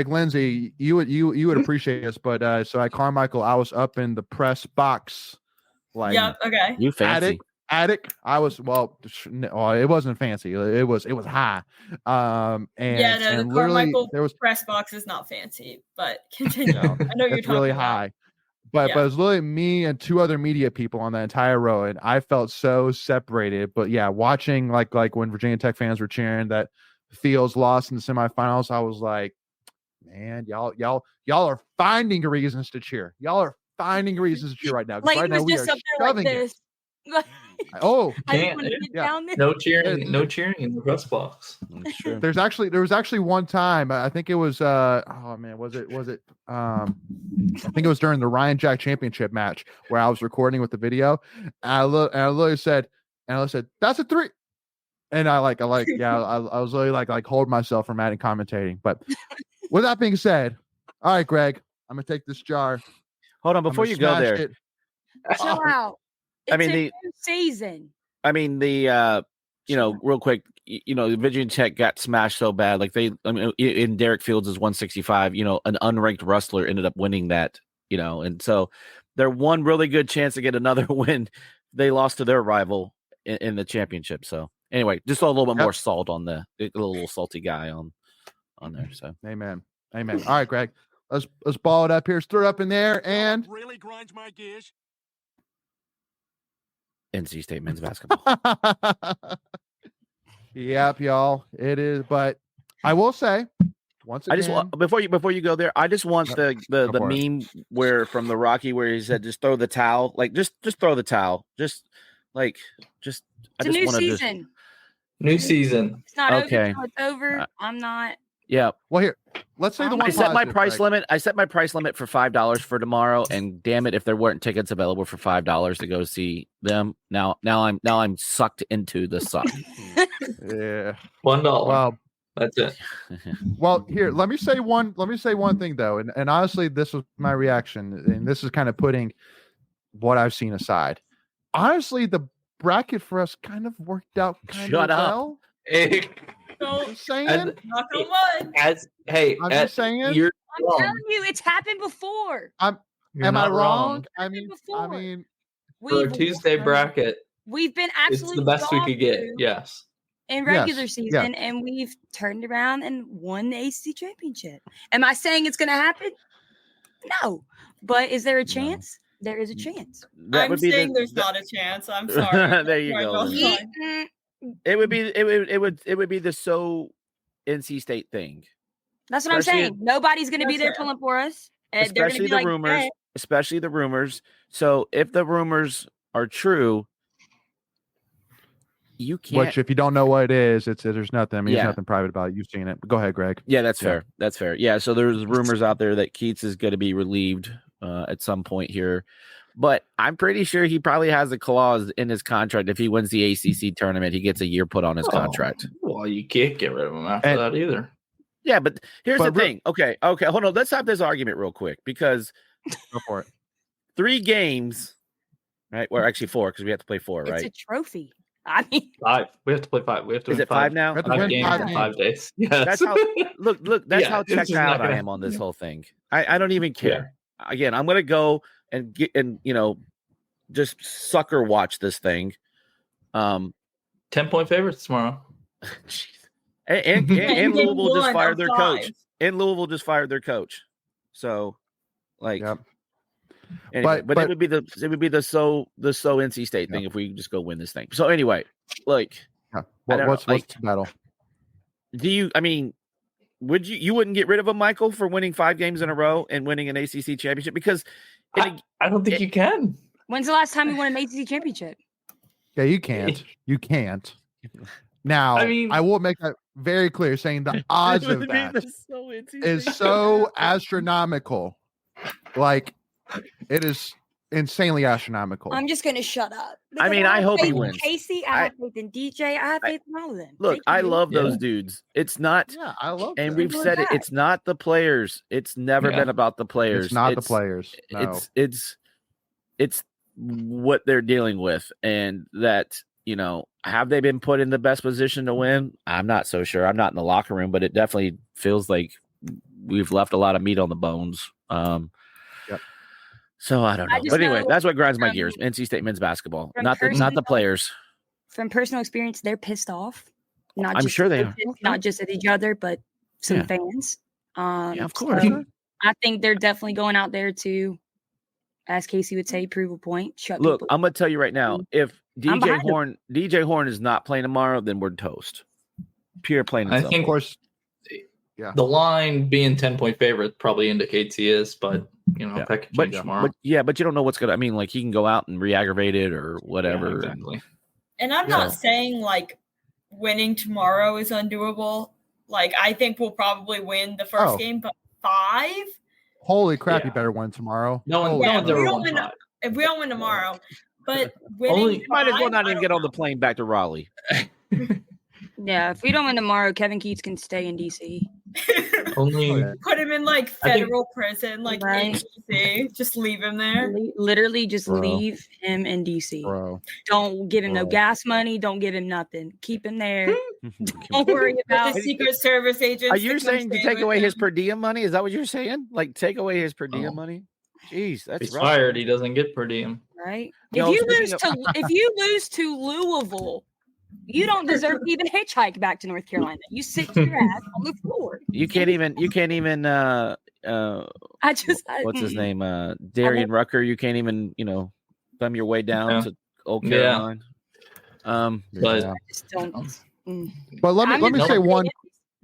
Lindsay, you would appreciate this, but so at Carmichael, I was up in the press box. Okay. You fancy. Attic. I was it wasn't fancy. It was high. The Carmichael press box is not fancy, but continue. I know you're talking really about. high. But it was literally me and two other media people on the entire row, and I felt so separated. But watching like when Virginia Tech fans were cheering that Fields lost in the semifinals, I was like, man, y'all are finding reasons to cheer. Y'all are finding reasons to cheer right now. Like right now we are shoving it. No cheering in the press box. There was actually one time, I think it was I think it was during the Ryan Jack championship match where I was recording with the video, and I literally said, that's a 3. And I was literally like hold myself from adding commentating. But with that being said, all right, Greg, I'm gonna take this jar. Hold on, before you go there. Chill out. It's a new season. I mean, real quick, Virginia Tech got smashed so bad. In Derek Fields is 165, an unranked wrestler ended up winning that, and so they're one really good chance to get another win. They lost to their rival in the championship. So anyway, just a little bit more salt on the little salty guy on there. So amen. All right, Greg. Let's ball it up here. Stir it up in there, and Really grinds my gears. NC State men's basketball. yep, y'all. It is, but I will say once again, I just want before you go there. I just want the for it. meme where from the Rocky where he said just throw the towel, like just throw the towel, just like just. It's I a just new want to just season. New season. It's not Okay. over. It's over. I'm not. yeah. Well, here, let's say the I one I set my positive, price Greg. limit. I set my price limit for $5 for tomorrow, and damn it, if there weren't tickets available for $5 to go see them, now I'm sucked into the suck. Yeah. $1. Well, That's it. Well, here, let me say one thing though, and honestly, this was my reaction, and this is kind of putting what I've seen aside. Honestly, the bracket for us kind of worked out kind Shut of up. well. So, Just saying. knock on wood. Hey, I'm just saying. you're I'm wrong. telling you, it's happened before. Am I not wrong? I Happened mean, before. For a Tuesday bracket, We've been it's absolutely the best we dog could get. food Yes. in Yes, regular yeah. season, and we've turned around and won the ACC championship. Am I saying it's going to happen? No, but is there a chance? There is a chance. That I'm would be saying the, there's not a chance. I'm sorry. There you Right, go, well, Lindsay. fine. it would be the so NC State thing. That's what I'm Especially- saying. Nobody's going to be That's there fair. pulling for us. And they're going to Especially be the like, rumors. "Hey." Especially the rumors. So if the rumors are true, you can't. which if you don't know what it is, there's nothing. I mean, Yeah. there's nothing private about it. You've seen it. But go ahead, Greg. Yeah, that's Yeah. fair. That's fair. Yeah. So there's rumors out there that Keats is going to be relieved at some point here, but I'm pretty sure he probably has a clause in his contract. If he wins the ACC tournament, he gets a year put on his contract. Well, you can't get rid of him after And- that either. Yeah, but here's But the thing. Okay, hold on. Let's have this argument real quick because Go for it. 3 games, right? Well, actually 4 because we have to play 4, It's right? a trophy. I mean, 5. We have to play 5. We have to Is win it 5 now? We have to Five win games five in games. 5 days. Yes. That's how look. That's Yeah, how it's checked just not out I gonna- am on this whole thing. I don't even care. Again, I'm gonna go and get and just sucker watch this thing. 10-point favorites tomorrow. Jeez. And Game Louisville just 1 fired of their 5. coach. And Louisville just fired their coach. So, like, Yep. anyway, But- it would be the so NC State thing if we just go win this thing. So anyway, like, Yeah. I don't What's know, the battle? do you? I mean, would you wouldn't get rid of him, Michael, for winning 5 games in a row and winning an ACC championship? Because I don't think you can. when's the last time we won an ACC championship? Yeah, you can't. You can't. Now, I mean- I will make that very clear, saying the odds of that is so astronomical. Like, it is insanely astronomical. I'm just going to shut up. I mean, Because I have hope he faith in wins. Casey, I have faith in DJ. I have faith in all of them. Look, They I can do love it. those dudes. It's not, Yeah, I love and that. we've Simple as said it. that. It's not the players. It's never Yeah. been about the players. It's not the players. No. It's what they're dealing with, and that have they been put in the best position to win? I'm not so sure. I'm not in the locker room, but it definitely feels like we've left a lot of meat on the bones. Yep. So I don't know. I just But anyway, know that's what grinds my from- gears. NC State men's basketball, from not the personal- players. From personal experience, they're pissed off. Not I'm just sure they at are. coaches, not just at each other, but some Yeah. fans. Yeah, of course. so I think they're definitely going out there to, as Casey would say, prove a point. Shut Look, people. I'm gonna tell you right now. If I'm behind him. DJ Horn is not playing tomorrow, then we're toast. Pure plain and I simple. think Of course, the line being 10-point favorite probably indicates he is, but Yeah. that could But change tomorrow. but you don't know what's gonna. I mean, like he can go out and re-aggravate it or whatever. Yeah, and- exactly. And I'm not saying like winning tomorrow is undoable. Like I think we'll probably win the first Oh. game, but 5. holy crap, you Yeah. better win tomorrow. No one, Holy no Yeah, one's we ever don't won win 5. If we don't win tomorrow, but winning You might as well 5, not I even don't get on the know. plane back to Raleigh. Yeah, if we don't win tomorrow, Kevin Keats can stay in DC. Only Oh, yeah. Put him in like I think- federal prison, like Right. ATC. Just leave him there. Literally, just Bro. leave him in DC. Bro. Don't give him no Bro. gas money. Don't give him nothing. Keep him there. Don't worry With about the Secret Service agents. Are you come saying to stay take with away his him. per diem money? Is that what you're saying? Like take away his per diem Oh. money? Jeez, that's he's rough. fired. He doesn't get per diem. right. You If know, you speaking lose to if you lose to Louisville, you don't deserve to even hitchhike back to North Carolina. You sit your ass on the floor. You can't even what's his name? Darian Rucker. You can't even, thumb your way down to Old Caroline. But I just don't. But let me say one.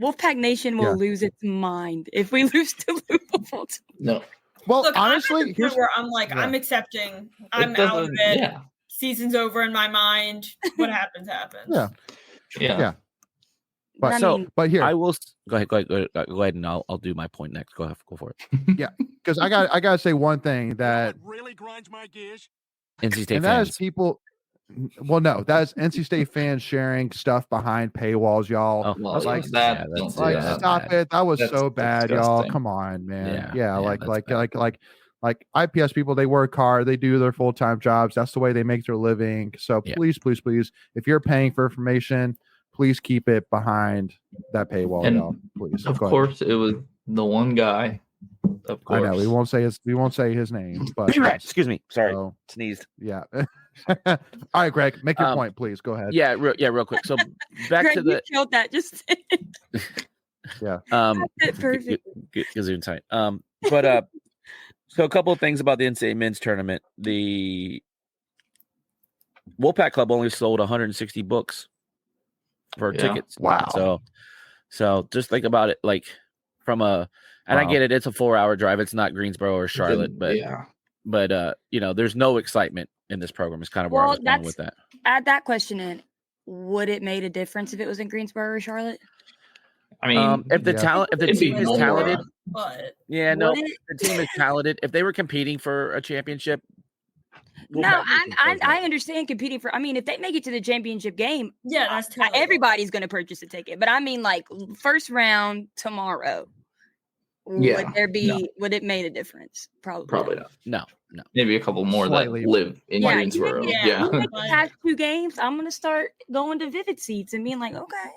Wolfpack Nation will lose its mind if we lose to Louisville. No. Well, Look, honestly, I'm at the point where I'm like, I'm accepting. I'm out of it. Yeah. Season's over in my mind. What happens, happens. Yeah. But but here I will go ahead, and I'll do my point next. Go for it. Yeah, because I gotta say one thing that really grinds my gears. NC State and fans. that is people. Well, no, that is NC State fans sharing stuff behind paywalls, y'all. Oh, Well, like that. that's don't do yeah, that. stop bad. it. That was That's so bad, y'all. disgusting. Come on, man. Yeah, Like IPS people, they work hard, they do their full-time jobs. That's the way they make their living. So please, if you're paying for information, please keep it behind that paywall, And y'all. Please. Of Go ahead. course, it was the one guy. Of course. I know we won't say his name, but Excuse me. Sorry. so, Sneezed. yeah. All right, Greg, make your point, please. Go ahead. Yeah, real quick. So back Greg, to the you killed that. Just perfect. Gazoon tight. But so a couple of things about the NCAA men's tournament. The Wolfpack Club only sold 160 books for tickets. Wow. So just think about it, like from I get it, it's a 4-hour drive. It's not Greensboro or Charlotte, but there's no excitement in this program. Is kind of where I was going with that. Add that question in. Would it made a difference if it was in Greensboro or Charlotte? I mean, if the team is talented, but the team is talented. If they were competing for a championship, I understand competing for. I mean, if they make it to the championship game, that's totally everybody's going to purchase a ticket. But I mean, like first round tomorrow, would there be? Would it made a difference? Probably not. No. Maybe a couple more Slightly. that live in Greensboro. The past 2 games, I'm going to start going to Vivid Seats and being like, okay,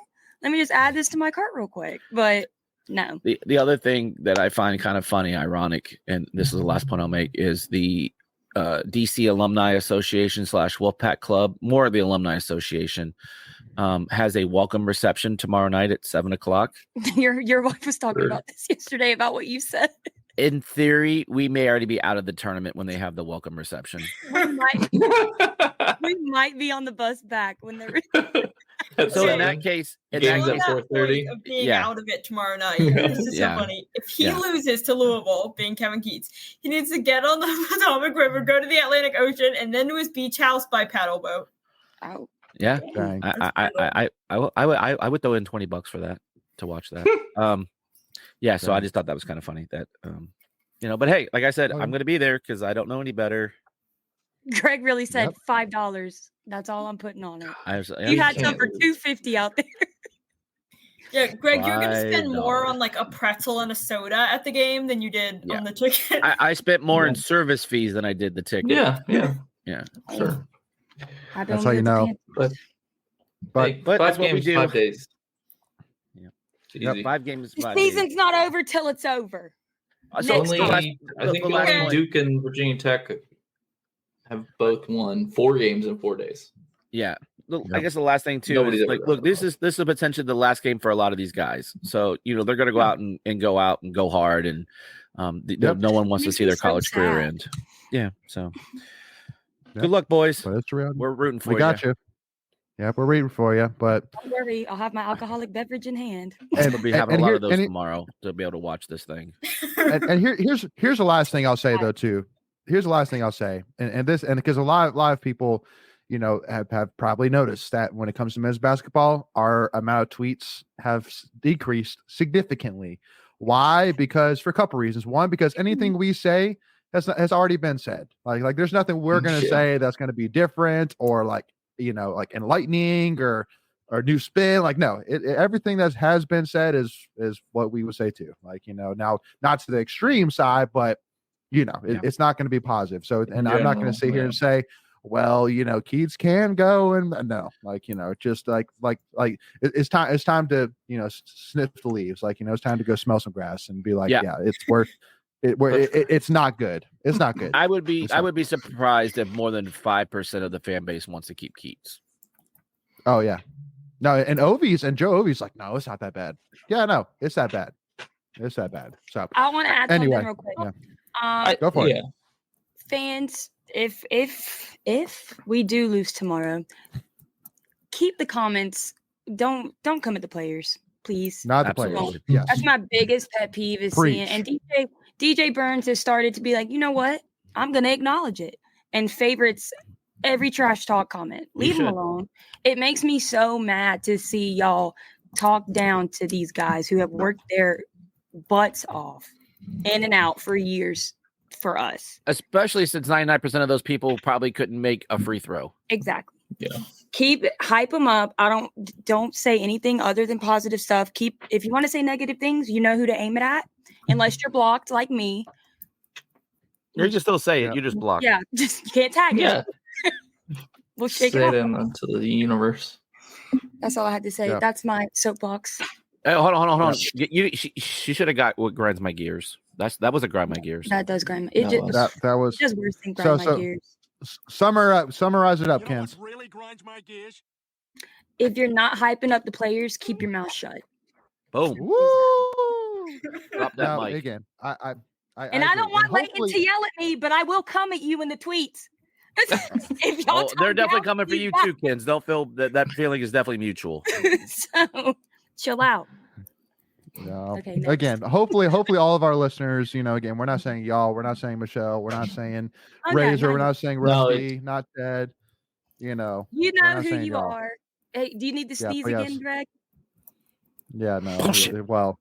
let me just add this to my cart real quick. But no. The other thing that I find kind of funny, ironic, and this is the last point I'll make, is the DC Alumni Association / Wolfpack Club, more of the Alumni Association, has a welcome reception tomorrow night at 7:00. Your wife was talking about this yesterday about what you said. In theory, we may already be out of the tournament when they have the welcome reception. We might be on the bus back when they're. So in that case, games at 4:30. Of being out of it tomorrow night. This is so funny. If he loses to Louisville, being Kevin Keats, he needs to get on the Potomac River, go to the Atlantic Ocean, and then to his beach house by paddle boat. Oh. Yeah, I would throw in $20 for that to watch that. Yeah, so I just thought that was kind of funny that, but hey, like I said, I'm going to be there because I don't know any better. Greg really said $5. That's all I'm putting on it. You had some for $2.50 out there. Yeah, Greg, you're going to spend more on like a pretzel and a soda at the game than you did on the ticket. I spent more in service fees than I did the ticket. Yeah. Sure. That's how you know. But 5 that's what games, we do. 5 days. Yeah, 5 games. The season's not over till it's over. Only, I think only Duke and Virginia Tech have both won 4 games in 4 days. Yeah. I guess the last thing too is like, look, this is potentially the last game for a lot of these guys. So they're going to go out and go hard, and no one wants to see their college career end. Yeah. So good luck, boys. But it's real. We're rooting for you. We got you. Yeah, we're rooting for you. But don't worry, I'll have my alcoholic beverage in hand. We'll be having a lot of those tomorrow to be able to watch this thing. And here's the last thing I'll say though too. Here's the last thing I'll say, and because a lot of people, have probably noticed that when it comes to men's basketball, our amount of tweets have decreased significantly. Why? Because for a couple reasons. One, because anything we say has already been said. Like there's nothing we're going to say that's going to be different or like enlightening or new spin. Like no, everything that has been said is what we would say too. Like now not to the extreme side, but it's not going to be positive. So I'm not going to sit here and say, well, Keats can go and no, just like it's time to sniff the leaves. Like it's time to go smell some grass and be like, it's not good. It's not good. I would be surprised if more than 5% of the fan base wants to keep Keats. Oh yeah, no, and Joe Ovi's like, no, it's not that bad. Yeah, no, it's that bad. It's that bad. So I want to add Anyway, something real quick. yeah. Go for it. Yeah. Fans, if we do lose tomorrow, keep the comments. Don't come at the players, please. Not the Absolutely. players. Yes. That's my biggest pet peeve is Preach. seeing. And DJ Burns has started to be like, you know what? I'm gonna acknowledge it and favorites every trash talk comment. We Leave them should. alone. It makes me so mad to see y'all talk down to these guys who have worked their butts off in and out for years for us. Especially since 99% of those people probably couldn't make a free throw. Exactly. Yeah. Hype them up. Don't say anything other than positive stuff. If you want to say negative things, you know who to aim it at. Unless you're blocked like me. You can still say Yeah. it. You just block. Yeah, just you can't tag Yeah. it. We'll shake Say it it off. into the universe. That's all I had to say. Yeah. That's my soapbox. Hey, hold on. She should have got what grinds my gears. That was a grind my gears. That does grind. It That just, was- That was it does worse than grind my so- gears. summarize it up, You know what Kens. really grinds my gears? If you're not hyping up the players, keep your mouth shut. Boom. Woo! Drop that Now, mic. again, I And I agree. don't want And Leighton hopefully- to yell at me, but I will come at you in the tweets. If y'all Oh, they're talk definitely down coming to for me you back- too, Kens. They'll feel that feeling is definitely mutual. So chill out. No. Okay, next. Again, hopefully all of our listeners, again, we're not saying y'all, we're not saying Michelle, we're not saying Oh, yeah, Razor, no, we're not saying No, Rusty, not Ted. you we're know not who saying you y'all. are. Hey, do you need to Yeah, sneeze but again, yes. Greg? Yeah, no. Bullshit. Well,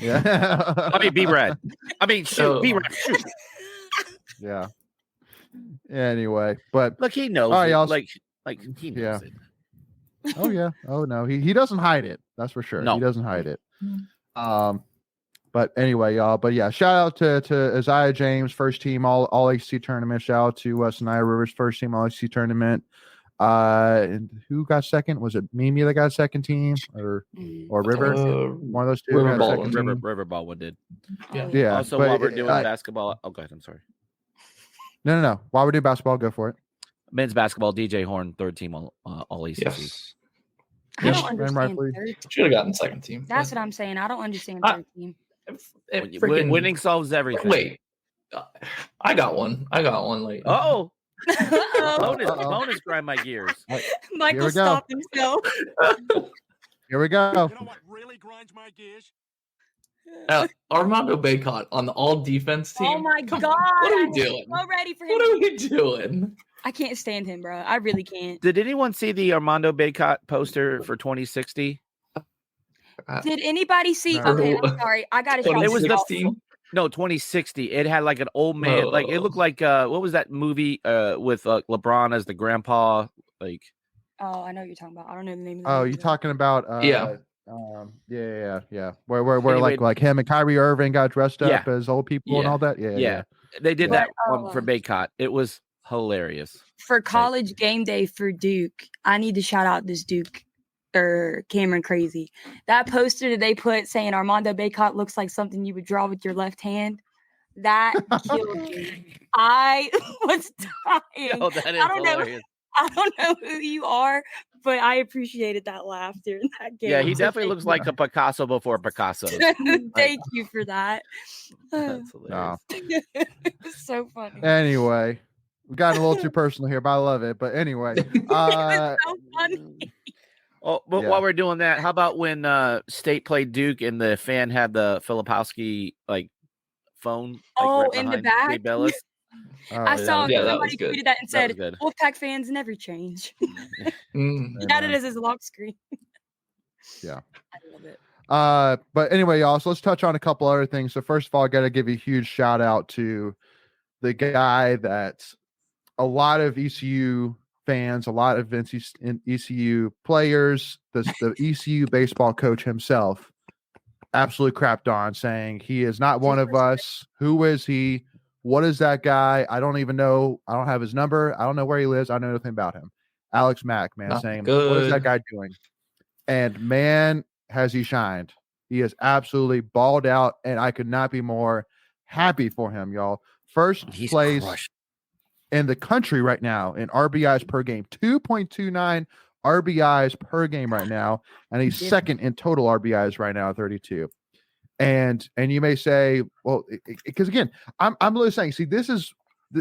yeah. I mean, be red. I mean, shoot, be red. Shoot. Yeah. Anyway, but Look, he knows. All right, it. y'all. Like he knows Yeah. it. oh yeah. Oh no. He doesn't hide it. That's for sure. No. He doesn't hide it. Mm. But anyway, y'all. But yeah, shout out to Isaiah James, first team all HC tournament. Shout out to Sanaya Rivers, first team all HC tournament. And who got second? Was it Mimi that got second team or River? One of those two River got Baldwin. second team. River Baldwin did. Yeah. Yeah. Also, but while we're doing I- basketball, oh, go ahead. I'm sorry. no. While we're doing basketball, go for it. Men's basketball, DJ Horn, third team all ACC. Yes. I Yes. don't understand rightfully. third. Should have gotten second team. That's what I'm saying. I don't understand Ah. third team. Winning solves everything. Wait. I got one. Late. Oh, Uh-oh. bonus grind my gears. Michael Here we go. stopped himself. Here we go. You know what really grinds my gears? Armando Baycott on the all defense team. Oh my Come god! on, what are I'm we doing? so ready for him. What are we doing? I can't stand him, bro. I really can't. Did anyone see the Armando Baycott poster for 2060? Did anybody see? No. Okay, I'm sorry. I got to shout It was the- this out. 2016. No, 2060. It had like an old man. Like it looked like what was that movie with LeBron as the grandpa? Like Oh, I know what you're talking about. I don't know the name of the Oh, movie, you though. talking about Yeah. yeah. Where Anyway, like him and Kyrie Irving got dressed up Yeah. as old people and Yeah. all that. Yeah. they did But, that one for Baycott. It was hilarious. For college game day for Duke, I need to shout out this Duke or Cameron Crazy. That poster that they put saying Armando Baycott looks like something you would draw with your left hand. That killed me. I was dying. Oh, that is I don't know. hilarious. I don't know who you are, but I appreciated that laugh during that game. Yeah, he So definitely looks like a Picasso before Picasso. thank you for that. That's hilarious. It's so funny. Anyway, we got a little too personal here, but I love it. But anyway, It was so funny. Oh, but Yeah. while we're doing that, how about when State played Duke and the fan had the Filipowski like phone? Like, Oh, right in the behind back? Gabe Ellis? I saw yeah, that somebody was good. tweeted that and That was said, good. Wolfpack fans never change. Mm. He had it as his lock screen. Yeah. I love it. But anyway, y'all, so let's touch on a couple other things. So first of all, I got to give a huge shout out to the guy that a lot of ECU fans, a lot of ECU players, the ECU baseball coach himself absolutely crapped on, saying he is not one of us. Who is he? What is that guy? I don't even know. I don't have his number. I don't know where he lives. I know nothing about him. Alex Mack, man, Not saying, what is that good. guy doing? And man, has he shined. He is absolutely balled out, and I could not be more happy for him, y'all. First He's place crushed. in the country right now in RBIs per game, 2.29 RBIs per game right now, and he's Yeah. second in total RBIs right now at 32. And you may say, well, because again, I'm literally saying, see, this is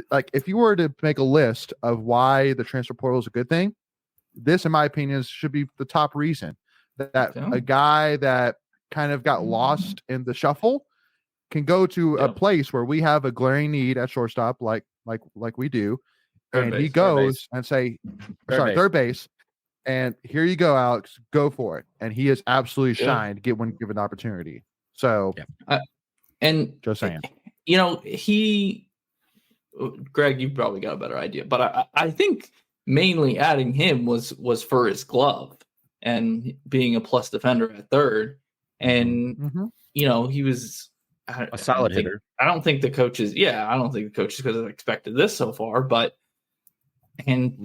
like, if you were to make a list of why the transfer portal is a good thing, this, in my opinion, should be the top reason that Yeah. a guy that kind of got lost in the shuffle can go to a Yep. place where we have a glaring need at shortstop, like we do, and he Third goes base. and say, Third third base, and here you go, Alex, go for it, and he has absolutely Yeah. shined when given the opportunity. So, And just saying, Greg, you've probably got a better idea, but I think mainly adding him was for his glove and being a plus defender at third, and he was A solid hitter. I don't think the coaches could have expected this so far, but and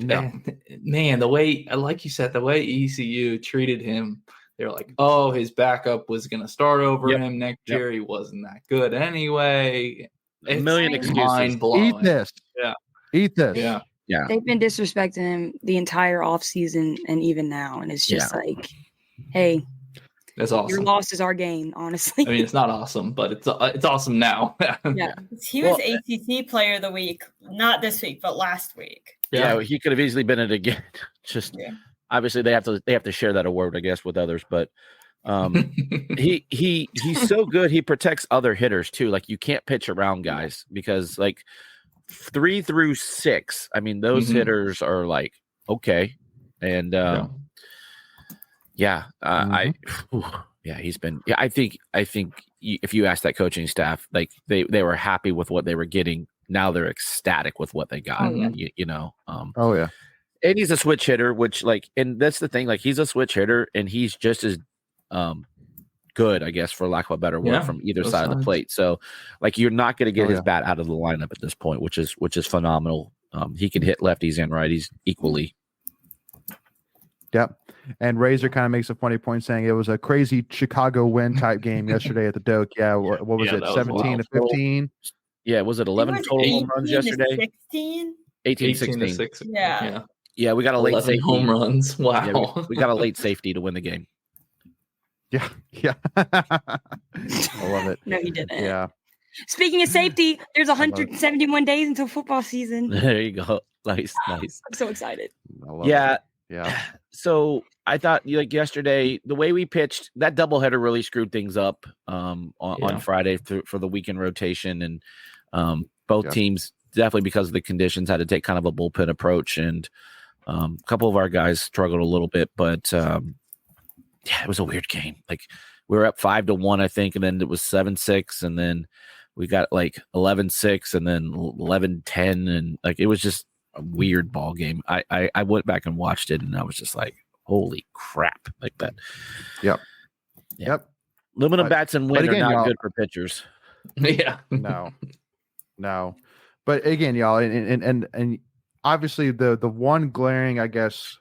man, the way, like you said, the way ECU treated him, they're like, oh, his backup was going to start over him next year. He wasn't that good anyway. A million excuses. Mind-blowing. eat this, eat this, Yeah. They've been disrespecting him the entire offseason and even now. And it's just like, hey, That's awesome. your loss is our gain, honestly. I mean, it's not awesome, but it's awesome now. Yeah. He was ACC Player of the Week, not this week, but last week. Yeah, he could have easily been it again. Just obviously they have to share that award, I guess, with others. But he's so good. He protects other hitters too. Like, you can't pitch around guys because, like, 3 through 6, I mean, those hitters are like, okay, and he's been. Yeah, I think if you ask that coaching staff, like they were happy with what they were getting. Now they're ecstatic with what they got. And he's a switch hitter, which, like, and that's the thing. Like, he's a switch hitter, and he's just as good, I guess, for lack of a better word, from either side of the plate. So, like, you're not going to get his bat out of the lineup at this point, which is phenomenal. He can hit lefties and righties equally. Yep. And Razor kind of makes a funny point saying it was a crazy Chicago win type game yesterday at the Doak. Yeah. What was it? 17 to 15? Yeah. Was it 11 total home runs yesterday? 16? 18 to 16. Yeah. We got a late 11 safety. home runs. Wow. Yeah, we got a late safety to win the game. Yeah. I love it. No, he didn't. Yeah. Speaking of safety, there's 171 days until football season. There you go. Nice. I'm so excited. Yeah. So I thought, like, yesterday, the way we pitched, that doubleheader really screwed things up on Friday for the weekend rotation, and both teams, definitely because of the conditions, had to take kind of a bullpen approach, and a couple of our guys struggled a little bit, but it was a weird game. Like, we were up 5-1, I think, and then it was 7-6, and then we got like 11-6, and then 11-10, and like, it was just a weird ball game. I went back and watched it, and I was just like, holy crap, like that. Yep. Aluminum bats and wind are not good for pitchers. Yeah. No. But again, y'all, and obviously the one glaring, I guess,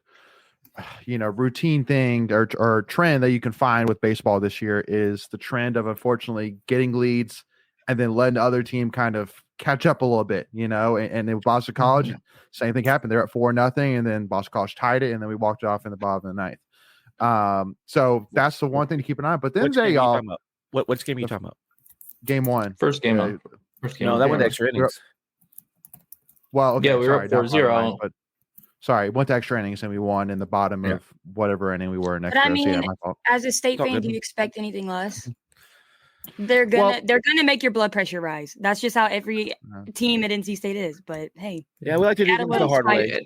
routine thing or trend that you can find with baseball this year is the trend of, unfortunately, getting leads and then letting the other team kind of catch up a little bit, and in Boston College, same thing happened. They're at 4-0, and then Boston College tied it, and then we walked off in the bottom of the ninth. So that's the one thing to keep an eye on. But then y'all, which game are you talking about? Game 1. First game. No, that went to extra innings. Well, okay, we were up 4-0. But sorry, went to extra innings and we won in the bottom of whatever inning we were in. But I mean, as a state fan, do you expect anything less? They're gonna make your blood pressure rise. That's just how every team at NC State is. But hey, we like to do things the hard way.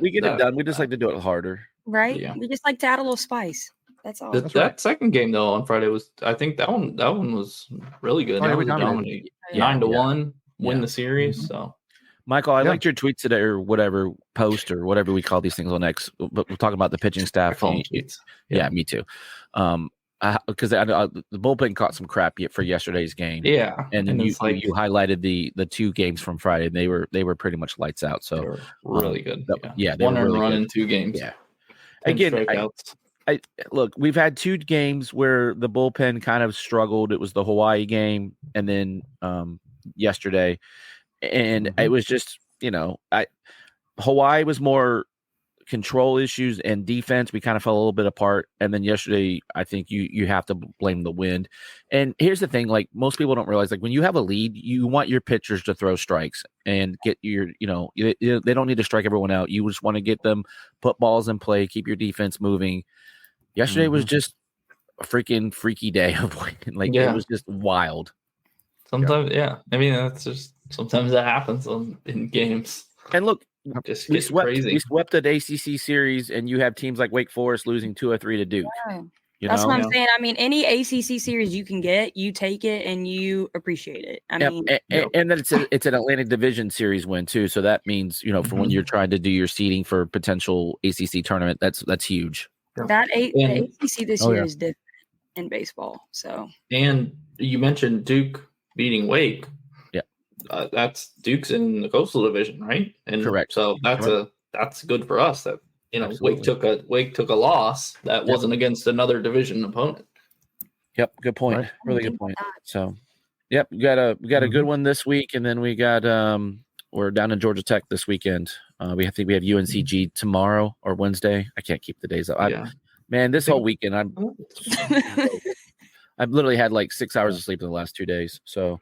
We get it done. We just like to do it harder, right? Yeah. We just like to add a little spice. That's all. That second game though on Friday was, I think that one was really good. Oh, That we was dominated. 9-1, win the series. So, Michael, I liked your tweets today, or whatever post or whatever we call these things on X. But we're talking about the pitching staff. Yeah, me too. Because the bullpen caught some crap for yesterday's game. Yeah, and then you highlighted the two games from Friday. And they were pretty much lights out. So they were really good. They one were really run good in 2 games. Yeah. Again, I look, we've had 2 games where the bullpen kind of struggled. It was the Hawaii game, and then yesterday, and it was just Hawaii was more control issues and defense, we kind of fell a little bit apart. And then yesterday, I think you have to blame the wind. And here's the thing, like most people don't realize, like when you have a lead, you want your pitchers to throw strikes and get your, they don't need to strike everyone out. You just want to get them, put balls in play, keep your defense moving. Yesterday was just a freaking freaky day of like it was just wild. Sometimes, I mean, that's just sometimes that happens in games. And look, Just we gets swept crazy. an ACC series, and you have teams like Wake Forest losing 2 or 3 to Duke. Yeah. That's what I'm saying. I mean, any ACC series you can get, you take it and you appreciate it. I mean, and then it's an Atlantic Division series win too. So that means for when you're trying to do your seeding for potential ACC tournament, that's huge. the ACC this year is different in baseball. So, and you mentioned Duke beating Wake. Yeah, that's Duke's in the Coastal Division, right? And correct. So that's good for us. That Absolutely. Wake took a loss that wasn't against another division opponent. Yep, good point. Right. Really good point. So, yep, we got a good one this week, and then we got we're down in Georgia Tech this weekend. We have UNCG tomorrow or Wednesday. I can't keep the days up. Man, this whole weekend I've literally had like 6 hours of sleep in the last 2 days. So,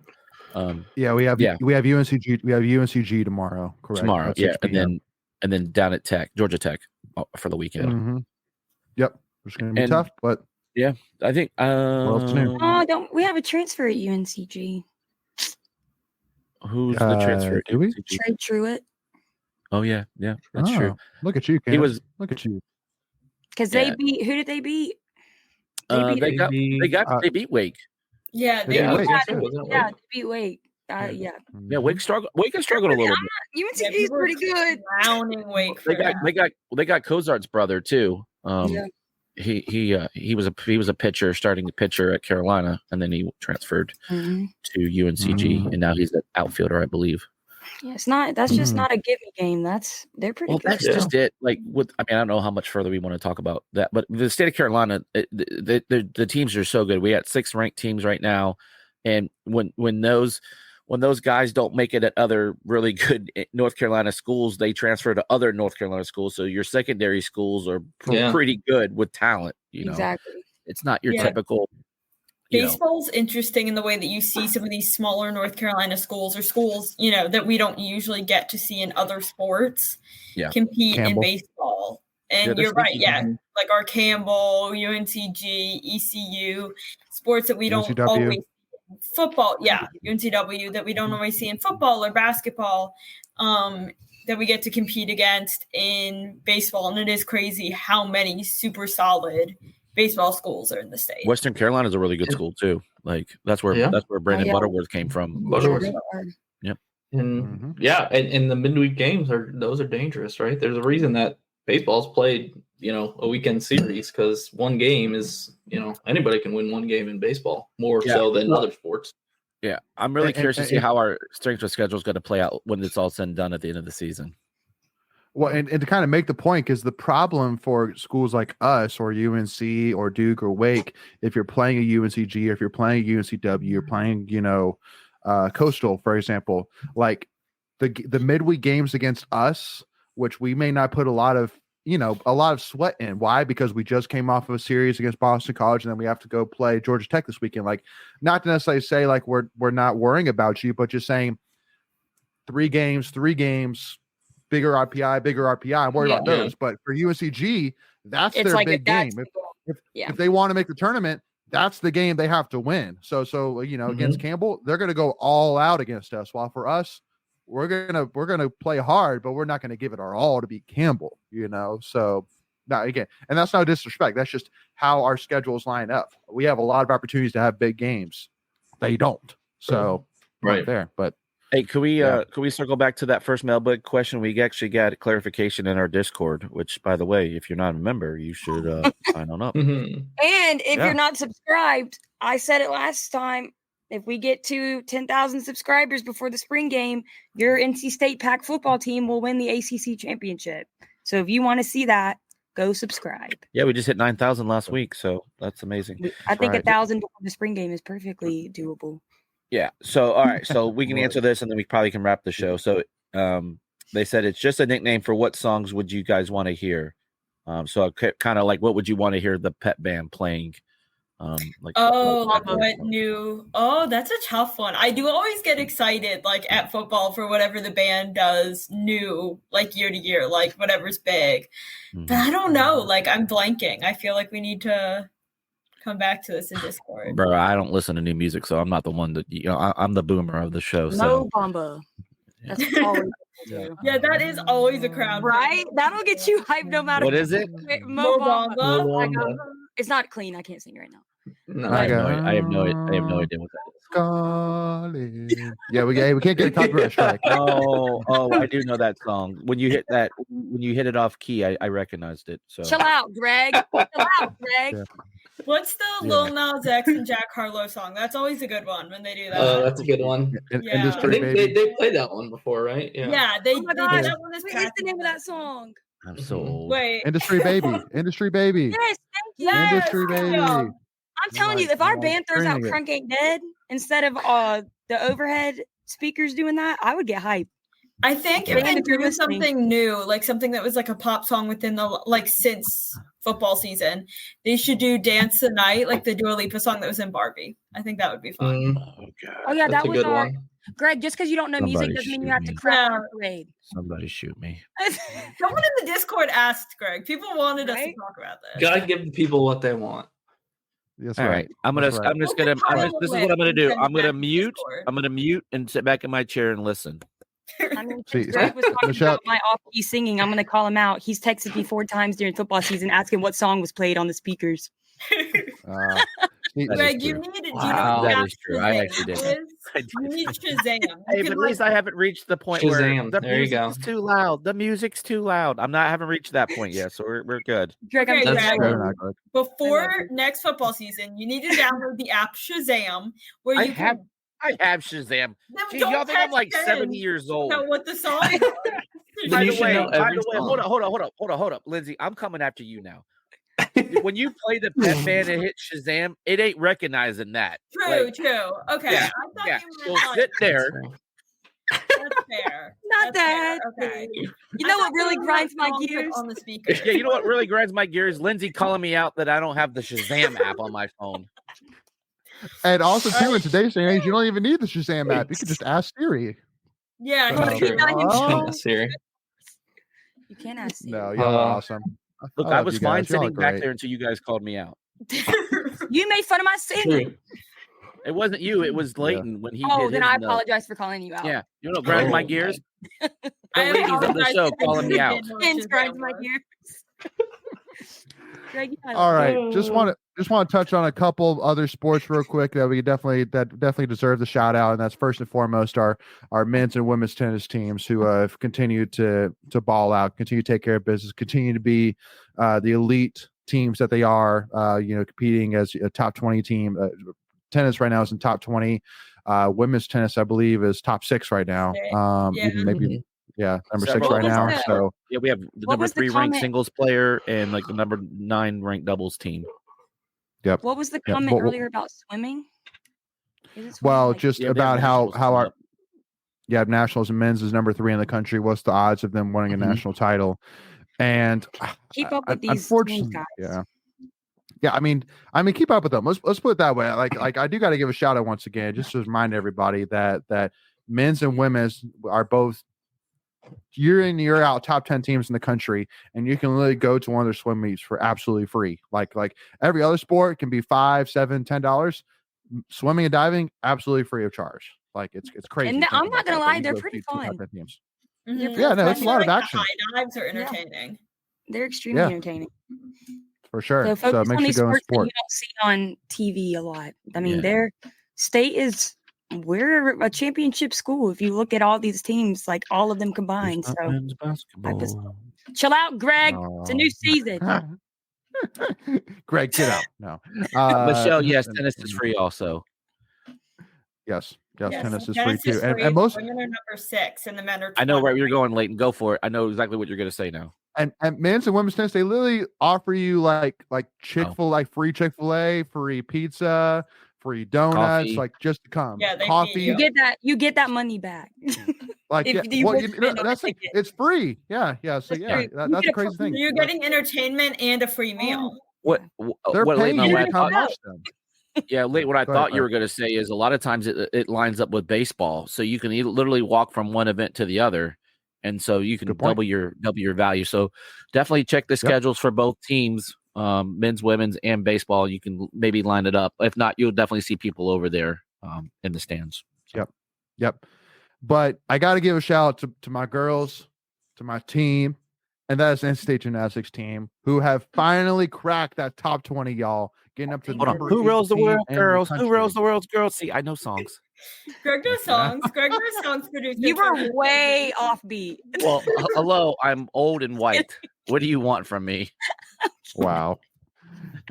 we have UNCG tomorrow. Correct. Tomorrow, and then down at Georgia Tech for the weekend. Mm-hmm. Yep, it's going to be tough, but I think. don't we have a transfer at UNCG? Who's the transfer? Do we? Trey Truitt. Oh yeah, that's true. Look at you, Cam. Look at you. Because they beat. Who did they beat? They beat Wake. Yeah, they beat Wake. Wake struggled. Wake has struggled a little bit. UNCG is pretty good. Drowning Wake. They got Cozart's brother too. He was a pitcher, starting pitcher at Carolina, and then he transferred to UNCG, and now he's an outfielder, I believe. Yeah, it's not. That's just not a give me game. They're pretty good. That's just it. Like I don't know how much further we want to talk about that, but the state of Carolina, the teams are so good. We got 6 ranked teams right now, and when those guys don't make it at other really good North Carolina schools, they transfer to other North Carolina schools. So your secondary schools are pretty good with talent. Exactly. It's not your typical. Baseball's interesting in the way that you see some of these smaller North Carolina schools or schools, that we don't usually get to see in other sports compete in baseball. And you're right. Yeah. Like our Campbell, UNCG, ECU, sports that we don't always football. Yeah. UNCW that we don't always see in football or basketball that we get to compete against in baseball. And it is crazy how many super solid baseball schools are in the state. Western Carolina is a really good school too. Like that's where Brandon Butterworth came from. Yep. And and the midweek games are dangerous, right? There's a reason that baseball's played, a weekend series, because one game is, anybody can win one game in baseball more so than other sports. Yeah, I'm really curious to see how our strength of schedule is going to play out when it's all said and done at the end of the season. Well, and to kind of make the point, because the problem for schools like us or UNC or Duke or Wake, if you're playing a UNCG or if you're playing a UNCW, you're playing, Coastal, for example, like the midweek games against us, which we may not put a lot of sweat in. Why? Because we just came off of a series against Boston College, and then we have to go play Georgia Tech this weekend. Like, not to necessarily say like we're not worrying about you, but just saying 3 games. Bigger RPI. I'm worried about those. But for UNCG, that's their big game. If they want to make the tournament, that's the game they have to win. So against Campbell, they're going to go all out against us. While for us, we're gonna play hard, but we're not going to give it our all to beat Campbell. So now again, and that's no disrespect. That's just how our schedules line up. We have a lot of opportunities to have big games. They don't. So right there, but. Hey, could we circle back to that first mailbag question? We actually got clarification in our Discord, which, by the way, if you're not a member, you should sign on up. And if you're not subscribed, I said it last time, if we get to 10,000 subscribers before the spring game, your NC State Pac football team will win the ACC championship. So if you want to see that, go subscribe. Yeah, we just hit 9,000 last week, so that's amazing. I think 1,000 before the spring game is perfectly doable. Yeah. So, all right. So we can answer this, and then we probably can wrap the show. So, They said it's just a nickname for what songs would you guys want to hear. So kind of like what would you want to hear the pet band playing? What new? Oh, that's a tough one. I do always get excited, like at football, for whatever the band does new, like year to year, like whatever's big. But I don't know. Like I'm blanking. I feel like we need to come back to this in Discord. Bro, I don't listen to new music, so I'm not the one that I'm the boomer of the show. No Bamba. That's always Yeah, that is always a crowd, right? That'll get you hyped no matter what is it. Mo Bamba. Bamba. It's not clean. I can't sing right now. No, I have no idea what that is. Calling. Yeah, we can't get a copyright strike. Oh, I do know that song. When you hit it off key, I recognized it. So Chill out, Greg. Chill out, Greg. Yeah. What's the Lil Nas X and Jack Harlow song? That's always a good one when they do that. Oh, that's a good one. Yeah. I Industry think baby. they played that one before, right? Yeah, they Oh my did gosh. that one this What is past the name of that song? I'm so old. Wait. Industry baby. Industry baby. Yes, thank you. Yes, Industry good baby. job. I'm telling you, if our band throws out Screaming it. Crunk Ain't Dead instead of the overhead speakers doing that, I would get hyped. I think Yeah. if they If you're do listening. something new, like something that was like a pop song within the since football season, they should do "Dance the Night," like the Dua Lipa song that was in Barbie. I think that would be fun. Mm, Oh god. Oh yeah, that's that a was good one. Greg. Just because you don't know music Somebody doesn't mean shoot you have to me. crap Yeah. on parade. Somebody shoot me. Someone in the Discord asked Greg. People wanted us to Right? talk about this. Gotta give the people what they want. That's All right. right. I'm That's right. just We'll gonna compile this is a what I'm gonna list do. and I'm gonna send it to mute. Discord. I'm gonna mute and sit back in my chair and listen. I mean, See, since Greg was talking Michelle- about my off-key singing, I'm going to call him out. He's texted me 4 times during football season asking what song was played on the speakers. That is Greg, you true. need to do you Wow. know That what is true. I Shazam actually did. is? I You did. need Shazam. You Hey, can, but at least I haven't reached the point where Shazam. the There you go. music's too loud. The music's too loud. I haven't reached that point yet, so we're good. Greg, I'm Okay, so That's Greg. true. very not good. Before next football season, you need to download the app Shazam, where I you have can. I have Shazam. Then Gee, don't y'all think I'm text like Ken 70 years old. Know what the song is. Then you By should the know way, every hold song. up, Lindsay. I'm coming after you now. When you play the pet band and hit Shazam, it ain't recognizing that. True, Like, true. Okay, yeah, I thought yeah. you You'll meant like, sit there. that's fair. Not That's fair, that. Okay. You know what really grinds my gears? On the speaker. Yeah, you know what really grinds my gears? Lindsay calling me out that I don't have the Shazam app on my phone. And also, too, in today's day and age, you don't even need the Shazam app. You can just ask Siri. Yeah, That's he- true. Oh. Siri. You can't ask Siri. No, y'all are awesome. Look, I I love was you fine guys. Y'all are sitting back great. there until you guys called me out. You made fun of my singing. True. It wasn't you. It was Leighton when he. Oh, did then his I note. apologize for calling you out. Yeah, you know, grind my Oh, gears. I The ladies of the apologize show for calling me out. thinking Pins grinds Shazam my was. gears. Greg, you gotta- All right, just want to touch on a couple of other sports real quick that we definitely deserve the shout out, and that's first and foremost our men's and women's tennis teams who have continued to ball out, continue to take care of business, continue to be the elite teams that they are. Competing as a top 20 team. Tennis right now is in top 20. Women's tennis, I believe, is top 6 right now. Yeah. Even maybe number 6 Several right of them now. are. So Yeah, we have the What number was the 3 ranked comment? singles player and like the number 9 ranked doubles team. yep. What was the Yeah, comment well- earlier about swimming? Is it swimming? Well, Like- just Yeah, they about have how nationals coming our up. nationals and men's is number 3 in the country. What's the odds of them winning a Mhm. national title? And keep up with these teams, unfortunately, guys. yeah. I mean, keep up with them. Let's put it that way. Like I do got to give a shout out once again, just to remind everybody that men's and women's are both year in year out top 10 teams in the country, and you can literally go to one of their swim meets for absolutely free. Like every other sport can be $5, $7, $10. Swimming and diving absolutely free of charge. Like it's crazy. And to think I'm about not gonna that, lie, but you they're go pretty see two top fun. 10 teams. Mhm. Yeah, no, it's a lot of Especially, like, action. The high dives are Yeah. entertaining. They're extremely Yeah. entertaining. For sure. So So, focus make on sure these you go in sports that sport. you don't see on TV a lot. I mean, Yeah. their state is we're a championship school. If you look at all these teams, like all of them combined. It's not So men's basketball. chill out, Greg. It's a new season. Greg, get out. No. Michelle, yes, and- tennis is free also. Yes, Yes, tennis is tennis free too. is And free. most Women are number 6 and the men are 20. I know where you're going, Leighton. Go for it. I know exactly what you're going to say now. and men's and women's tennis, they literally offer you like Chick-fil, like free Chick-fil-A, free pizza, free donuts, Coffee. like just to come. Yeah, they feed Coffee. You get that money back. Like, if yeah, you well, would spend on a that's like, ticket. it's free. Yeah. So That's yeah, free. You that's a get a crazy thing. You're getting entertainment and a free meal. What They're what paying Leighton, you what to I come thought, watch them. yeah, Leighton, what I Go ahead, thought you were going to say is a lot of times it lines up with baseball, so you can literally walk from one event to the other, and so you can Good point. double your value. So definitely check the schedules for both teams, men's, women's, and baseball. You can maybe line it up. If not, you'll definitely see people over there in the stands. So. Yep. But I got to give a shout out to my girls, to my team, and that is NC State Gymnastics team, who have finally cracked that top 20, y'all, getting up to Hold on. number Who rules the 18 world, in the girls? Who country. rules the world's girls? See, I know songs. Greg knows songs. Greg knows songs produced. You were way offbeat. Well, hello, I'm old and white. What do you want from me? Wow.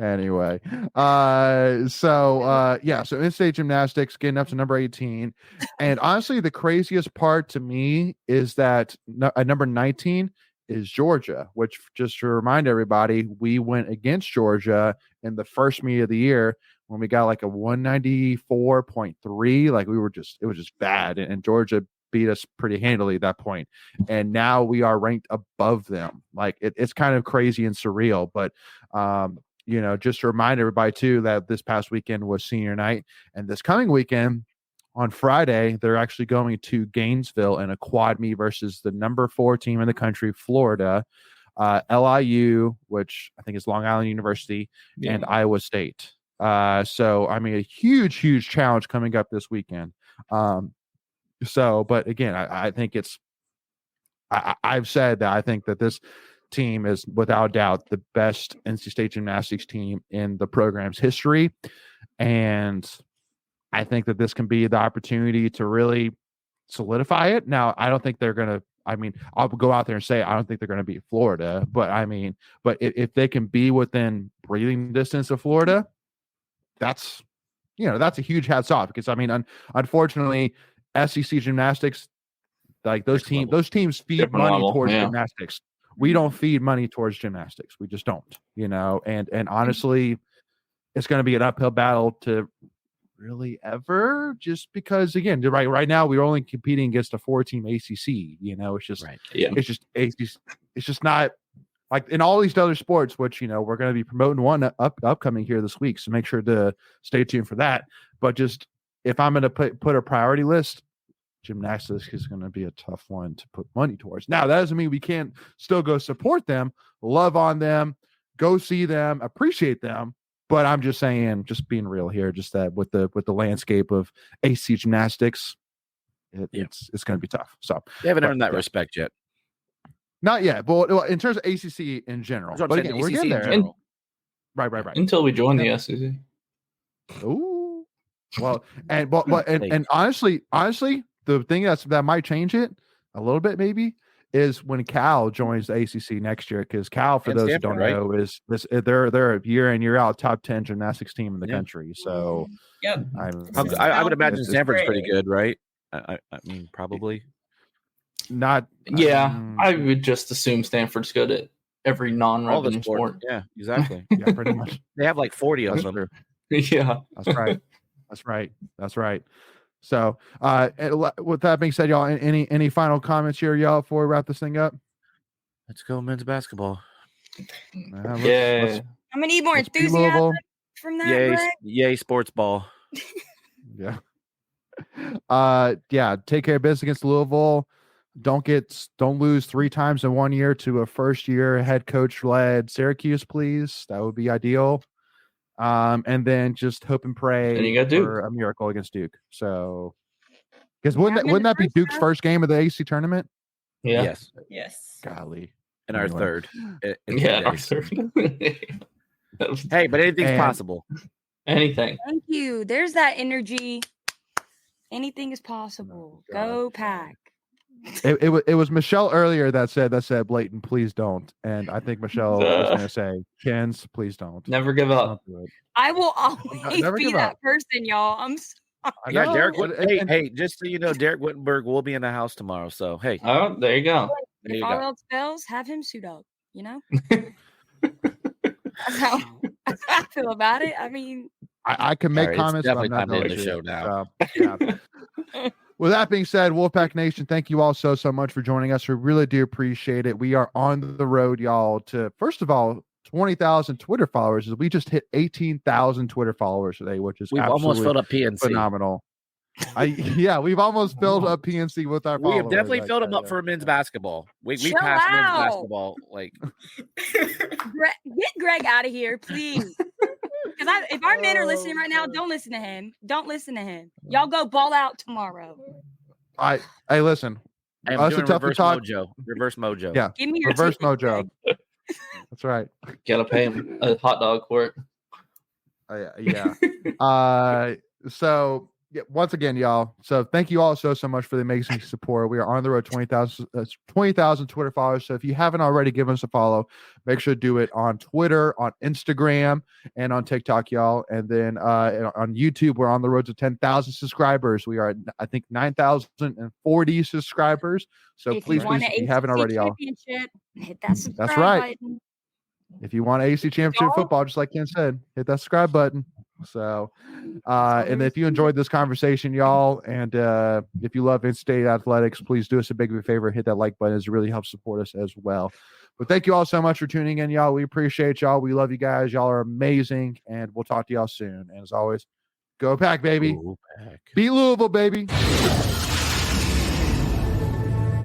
Anyway, so NC State Gymnastics getting up to number 18, and honestly, the craziest part to me is that at number 19 is Georgia, which, just to remind everybody, we went against Georgia in the first meet of the year when we got like a 194.3. Like, it was just bad, and Georgia beat us pretty handily at that point, and now we are ranked above them. Like, it's kind of crazy and surreal, but just to remind everybody too that this past weekend was senior night, and this coming weekend on Friday they're actually going to Gainesville in a quad meet versus the number 4 team in the country, Florida, LIU, which I think is Long Island University, and Iowa State. So I mean, a huge challenge coming up this weekend. But again, I think I've said that I think that this team is without doubt the best NC State Gymnastics team in the program's history, and I think that this can be the opportunity to really solidify it. Now, I don't think they're gonna. I mean, I'll go out there and say I don't think they're going to beat Florida, but if they can be within breathing distance of Florida, that's a huge hats off, because I mean, unfortunately, SEC Gymnastics, like those teams feed Different money level, towards yeah. gymnastics. We don't feed money towards gymnastics. We just don't, and honestly, it's going to be an uphill battle to really ever, just because, again, right now we're only competing against a 4-team ACC. It's just, Right. Yeah. it's just not like in all these other sports, which, we're going to be promoting one upcoming here this week. So make sure to stay tuned for that. But just, if I'm going to put a priority list, gymnastics is going to be a tough one to put money towards. Now, that doesn't mean we can't still go support them, love on them, go see them, appreciate them. But I'm just saying, just being real here, just that with the landscape of AC Gymnastics, it's going to be tough. So They haven't earned that respect yet. not yet, but in terms of ACC in general. But again, we're getting there. Right. Until we join the SEC. Ooh. Well, and honestly, the thing that might change it a little bit, maybe, is when Cal joins the ACC next year, because Cal, for And those Stanford, who don't know, is they're a year in, year out top 10 gymnastics team in the country. So, Yep. I would imagine it's Stanford's great. pretty good, right? I mean, probably. not. Yeah, I would just assume Stanford's good at every All the non-revenue sport. sport. Yeah, exactly. Yeah, pretty much. They have like 40 of That's them. true. Yeah. That's right. So, with that being said, y'all, any final comments here, y'all, before we wrap this thing up? Let's go men's basketball. Yeah. I'm gonna need more let's beat enthusiasm Louisville. from that. Yay, Greg. yay, sports ball. Yeah. Take care of business against Louisville. Don't lose 3 times in 1 year to a first-year head coach-led Syracuse, please. That would be ideal. And then just hope and pray And you got Duke. for a miracle against Duke. So, because wouldn't that be Duke's first game of the AC tournament? Yeah. Yes. Yes. Golly. And our Anyway. third. in Yeah. 10 our days. third. Hey, but anything's And- possible. Anything. Thank you. There's that energy. Anything is possible. Oh, God. Go Pack. It was Michelle earlier that said Blayton, please don't. And I think Michelle was going to say, Kens, please don't. Never give up. Don't do it. I will always never be give that up. person, y'all. I'm I Yeah, know, Derek. and- Hey, just so you know, Derek Wittenberg will be in the house tomorrow. So hey, Oh, there you go. there If you all go. else fails, have him suit up. That's how I feel about it. I mean, I can make All right, comments, it's but I'm definitely not time to end going the to. show now. So, yeah. With that being said, Wolfpack Nation, thank you all so much for joining us. We really do appreciate it. We are on the road, y'all, to first of all 20,000 Twitter followers. We just hit 18,000 Twitter followers today, which is We've almost absolutely filled up PNC. phenomenal. We've almost filled up PNC with our We followers. have definitely filled them up yeah. for men's basketball. We Chill passed men's out. basketball. Like, Get Greg out of here, please. Because if our men are listening right now, don't listen to him. Don't listen to him. Y'all go ball out tomorrow. Hey, listen. I'm Us doing at Tuffy reverse Talk. mojo. Reverse mojo. Yeah. Give me your Reverse tickets, mojo. Greg. That's right. Gotta pay him a hot dog for it. Yeah. So once again, y'all. So thank you all so much for the amazing support. We are on the road 20,000 Twitter followers. So if you haven't already given us a follow, make sure to do it on Twitter, on Instagram, and on TikTok, y'all. And then on YouTube, we're on the road to 10,000 subscribers. We are at, I think, 9,040 subscribers. So If please, want if an you haven't ACC already, y'all. championship, hit that subscribe That's right. button. If you want AC Championship Y'all. football, just like Ken said, hit that subscribe button. So, and if you enjoyed this conversation, y'all, and if you love in-state athletics, please do us a big favor, hit that like button. It really helps support us as well. But thank you all so much for tuning in, y'all. We appreciate y'all. We love you guys. Y'all are amazing, and we'll talk to y'all soon. And as always, go Pack, baby. Go Pack. Beat Louisville, baby.